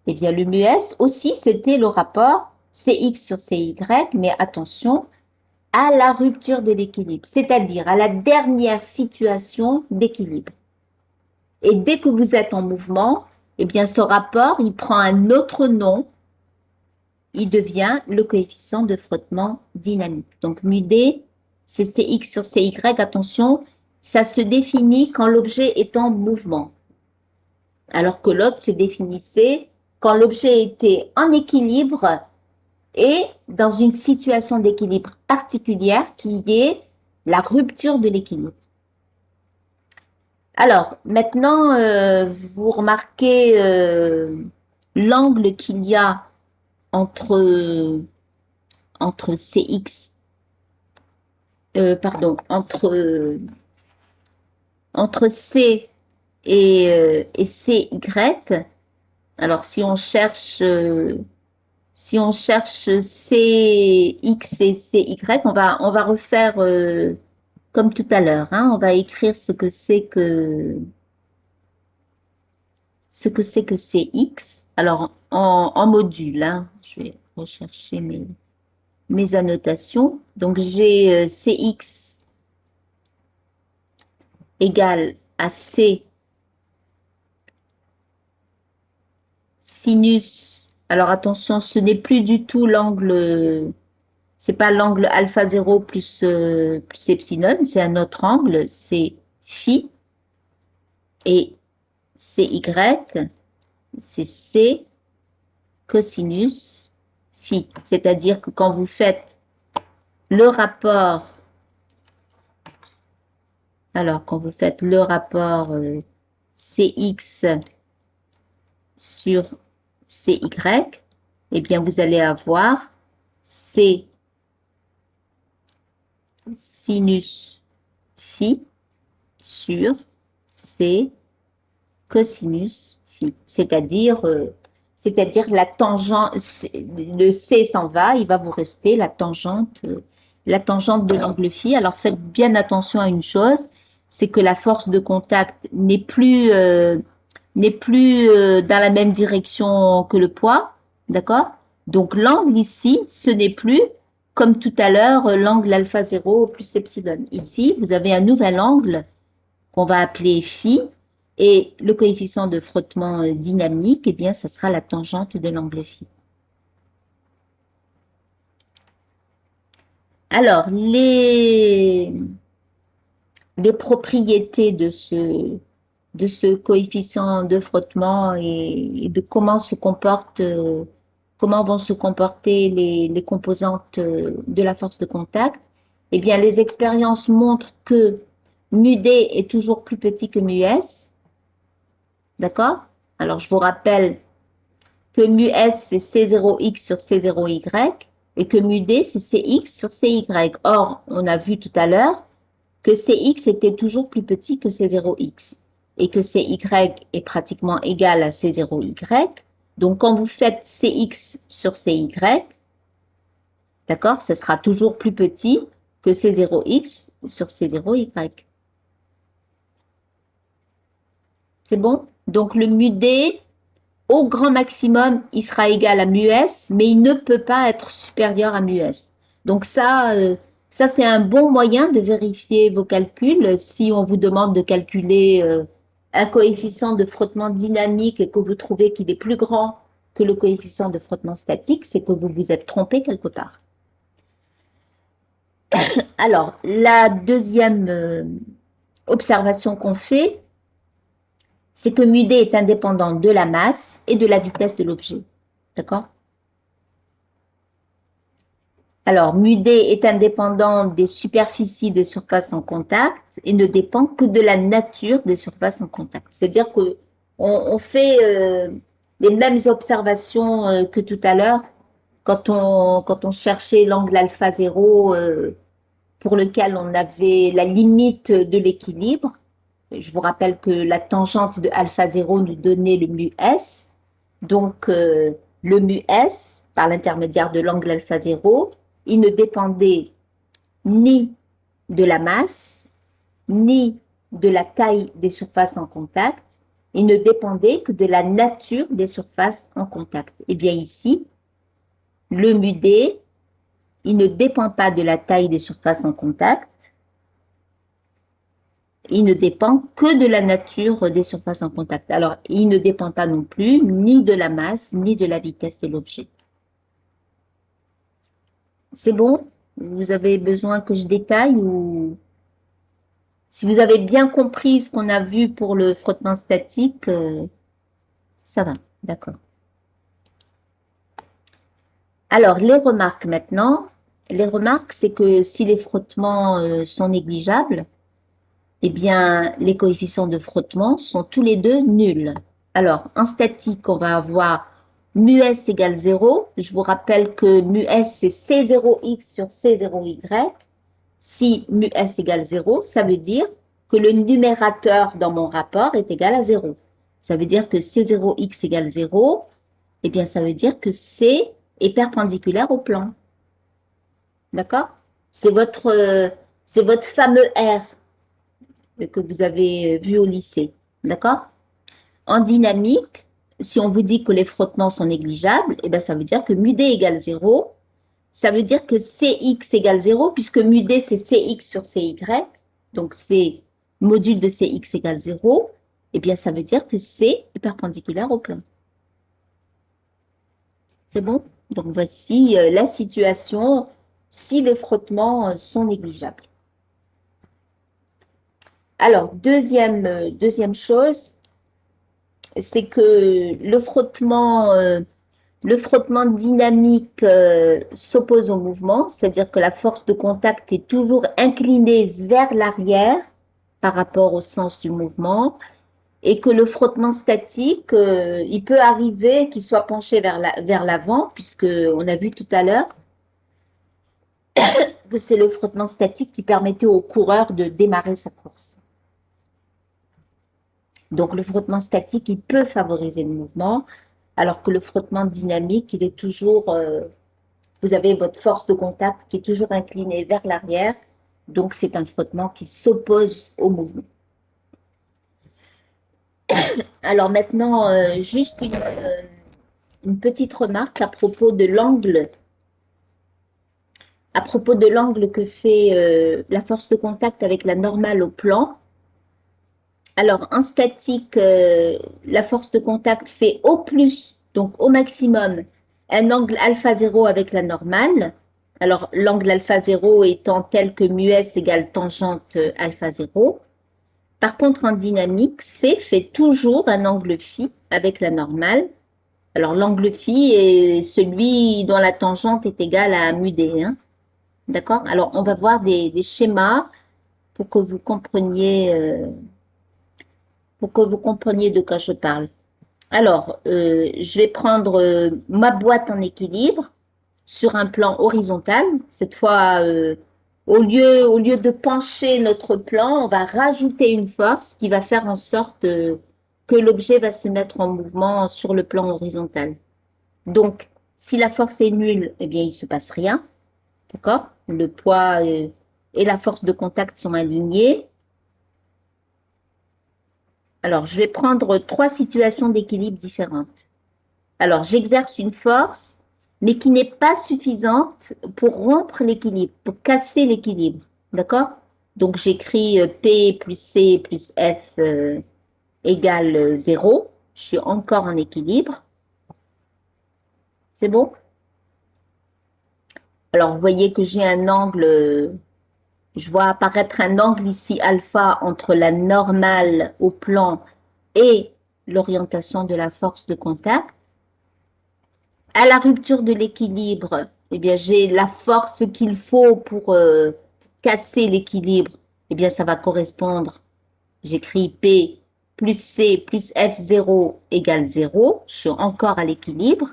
Eh bien, le mu S aussi, c'était le rapport Cx sur Cy, mais attention, à la rupture de l'équilibre, c'est-à-dire à la dernière situation d'équilibre. Et dès que vous êtes en mouvement, eh bien, ce rapport, il prend un autre nom, il devient le coefficient de frottement dynamique. Donc, mu D, c'est Cx sur Cy, attention, ça se définit quand l'objet est en mouvement. Alors que l'autre se définissait quand l'objet était en équilibre et dans une situation d'équilibre particulière qui est la rupture de l'équilibre. Alors, maintenant, vous remarquez l'angle qu'il y a entre CX, pardon, entre C et CY. Alors, si on cherche CX et CY, on va refaire comme tout à l'heure. Hein, on va écrire ce que c'est que CX. Alors, en module, hein, je vais rechercher mes annotations. Donc, j'ai CX égale à C sinus. Alors, attention, ce n'est plus du tout l'angle, c'est pas l'angle alpha 0 plus epsilon, c'est un autre angle, c'est phi. Et CY, c'est C cosinus phi. C'est-à-dire que quand vous faites le rapport, CX sur CY, eh bien, vous allez avoir C sinus phi sur C cosinus phi. C'est-à-dire la tangente, le C s'en va, il va vous rester la tangente de l'angle phi. Alors, faites bien attention à une chose, c'est que la force de contact n'est plus dans la même direction que le poids, d'accord? Donc, l'angle ici, ce n'est plus, comme tout à l'heure, l'angle alpha 0 plus epsilon. Ici, vous avez un nouvel angle qu'on va appeler phi, et le coefficient de frottement dynamique, eh bien, ça sera la tangente de l'angle phi. Alors, les propriétés de ce coefficient de frottement et de comment se comporte comment vont se comporter les composantes de la force de contact, eh bien, les expériences montrent que mu D est toujours plus petit que mu S. D'accord? Alors, je vous rappelle que mu S, c'est C0X sur C0Y et que mu D, c'est CX sur CY. Or, on a vu tout à l'heure que CX était toujours plus petit que C0X et que CY est pratiquement égal à C0Y. Donc, quand vous faites CX sur CY, d'accord, ce sera toujours plus petit que C0X sur C0Y. C'est bon? Donc, le mu D, au grand maximum, il sera égal à mu S, mais il ne peut pas être supérieur à mu S. Donc, ça c'est un bon moyen de vérifier vos calculs. Si on vous demande de calculer un coefficient de frottement dynamique et que vous trouvez qu'il est plus grand que le coefficient de frottement statique, c'est que vous vous êtes trompé quelque part. Alors, la deuxième observation qu'on fait, c'est que mu D est indépendant de la masse et de la vitesse de l'objet. D'accord? Alors, mu D est indépendant des superficies des surfaces en contact et ne dépend que de la nature des surfaces en contact. C'est-à-dire que on fait les mêmes observations que tout à l'heure quand on cherchait l'angle alpha 0 pour lequel on avait la limite de l'équilibre. Je vous rappelle que la tangente de alpha 0 nous donnait le mu S. Donc, le mu S, par l'intermédiaire de l'angle alpha 0, il ne dépendait ni de la masse, ni de la taille des surfaces en contact. Il ne dépendait que de la nature des surfaces en contact. Et bien ici, le mu D, il ne dépend pas de la taille des surfaces en contact. Il ne dépend que de la nature des surfaces en contact. Alors, il ne dépend pas non plus ni de la masse, ni de la vitesse de l'objet. C'est bon? Vous avez besoin que je détaille ou si vous avez bien compris ce qu'on a vu pour le frottement statique, ça va, d'accord. Alors, les remarques maintenant. Les remarques, c'est que si les frottements sont négligeables, eh bien, les coefficients de frottement sont tous les deux nuls. Alors, en statique, on va avoir mu S égale 0. Je vous rappelle que mu S, c'est C0X sur C0Y. Si mu S égale 0, ça veut dire que le numérateur dans mon rapport est égal à 0. Ça veut dire que C0X égale 0. Eh bien, ça veut dire que C est perpendiculaire au plan. D'accord? C'est votre fameux R que vous avez vu au lycée. D'accord? En dynamique, si on vous dit que les frottements sont négligeables, eh bien, ça veut dire que mu D égale 0. Ça veut dire que Cx égale 0, puisque mu D, c'est Cx sur Cy. Donc, c'est module de Cx égale 0. Eh bien, ça veut dire que C est perpendiculaire au plan. C'est bon? Donc, voici la situation si les frottements sont négligeables. Alors, deuxième chose, c'est que le frottement dynamique s'oppose au mouvement, c'est-à-dire que la force de contact est toujours inclinée vers l'arrière par rapport au sens du mouvement, et que le frottement statique, il peut arriver qu'il soit penché vers l'avant, puisque on a vu tout à l'heure que c'est le frottement statique qui permettait au coureur de démarrer sa course. Donc, le frottement statique, il peut favoriser le mouvement, alors que le frottement dynamique, il est toujours, vous avez votre force de contact qui est toujours inclinée vers l'arrière, donc c'est un frottement qui s'oppose au mouvement. Alors maintenant, juste une petite remarque à propos de l'angle que fait la force de contact avec la normale au plan. Alors, en statique, la force de contact fait au plus, donc au maximum, un angle alpha 0 avec la normale. Alors, l'angle alpha 0 étant tel que mu S égale tangente alpha 0. Par contre, en dynamique, C fait toujours un angle phi avec la normale. Alors, l'angle phi est celui dont la tangente est égale à mu d, hein. D'accord? Alors, on va voir des schémas pour que vous compreniez de quoi je parle. Alors, je vais prendre ma boîte en équilibre sur un plan horizontal. Cette fois, au lieu de pencher notre plan, on va rajouter une force qui va faire en sorte que l'objet va se mettre en mouvement sur le plan horizontal. Donc, si la force est nulle, eh bien, il ne se passe rien. D'accord? Le poids et la force de contact sont alignés. Alors, je vais prendre trois situations d'équilibre différentes. Alors, j'exerce une force, mais qui n'est pas suffisante pour rompre l'équilibre, pour casser l'équilibre. D'accord? Donc, j'écris P plus C plus F égale 0. Je suis encore en équilibre. C'est bon? Alors, vous voyez que j'ai un angle, je vois apparaître un angle ici alpha entre la normale au plan et l'orientation de la force de contact. À la rupture de l'équilibre, eh bien, j'ai la force qu'il faut pour casser l'équilibre. Eh bien, ça va correspondre. J'écris P plus C plus F0 égale 0. Je suis encore à l'équilibre.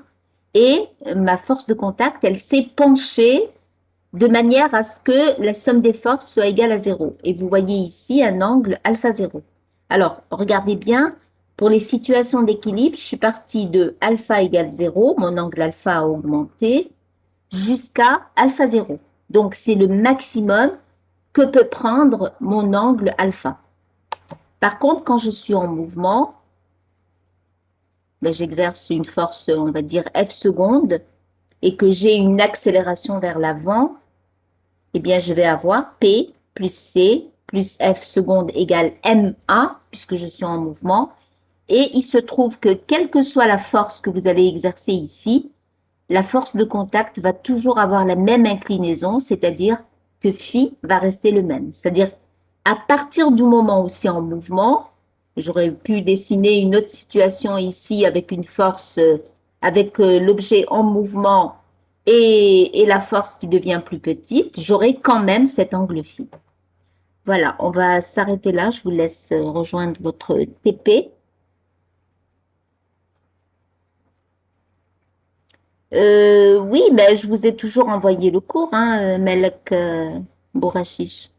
Et ma force de contact, elle s'est penchée de manière à ce que la somme des forces soit égale à 0. Et vous voyez ici un angle alpha 0. Alors, regardez bien, pour les situations d'équilibre, je suis partie de alpha égale 0, mon angle alpha a augmenté, jusqu'à alpha 0. Donc, c'est le maximum que peut prendre mon angle alpha. Par contre, quand je suis en mouvement, ben, j'exerce une force, on va dire F seconde, et que j'ai une accélération vers l'avant, eh bien, je vais avoir P plus C plus F seconde égale MA, puisque je suis en mouvement. Et il se trouve que quelle que soit la force que vous allez exercer ici, la force de contact va toujours avoir la même inclinaison, c'est-à-dire que phi va rester le même. C'est-à-dire, à partir du moment où c'est en mouvement, j'aurais pu dessiner une autre situation ici avec une force, avec l'objet en mouvement et la force qui devient plus petite, j'aurai quand même cet angle phi. Voilà, on va s'arrêter là. Je vous laisse rejoindre votre TP. Oui, mais je vous ai toujours envoyé le cours, hein, Melek Bourachiche.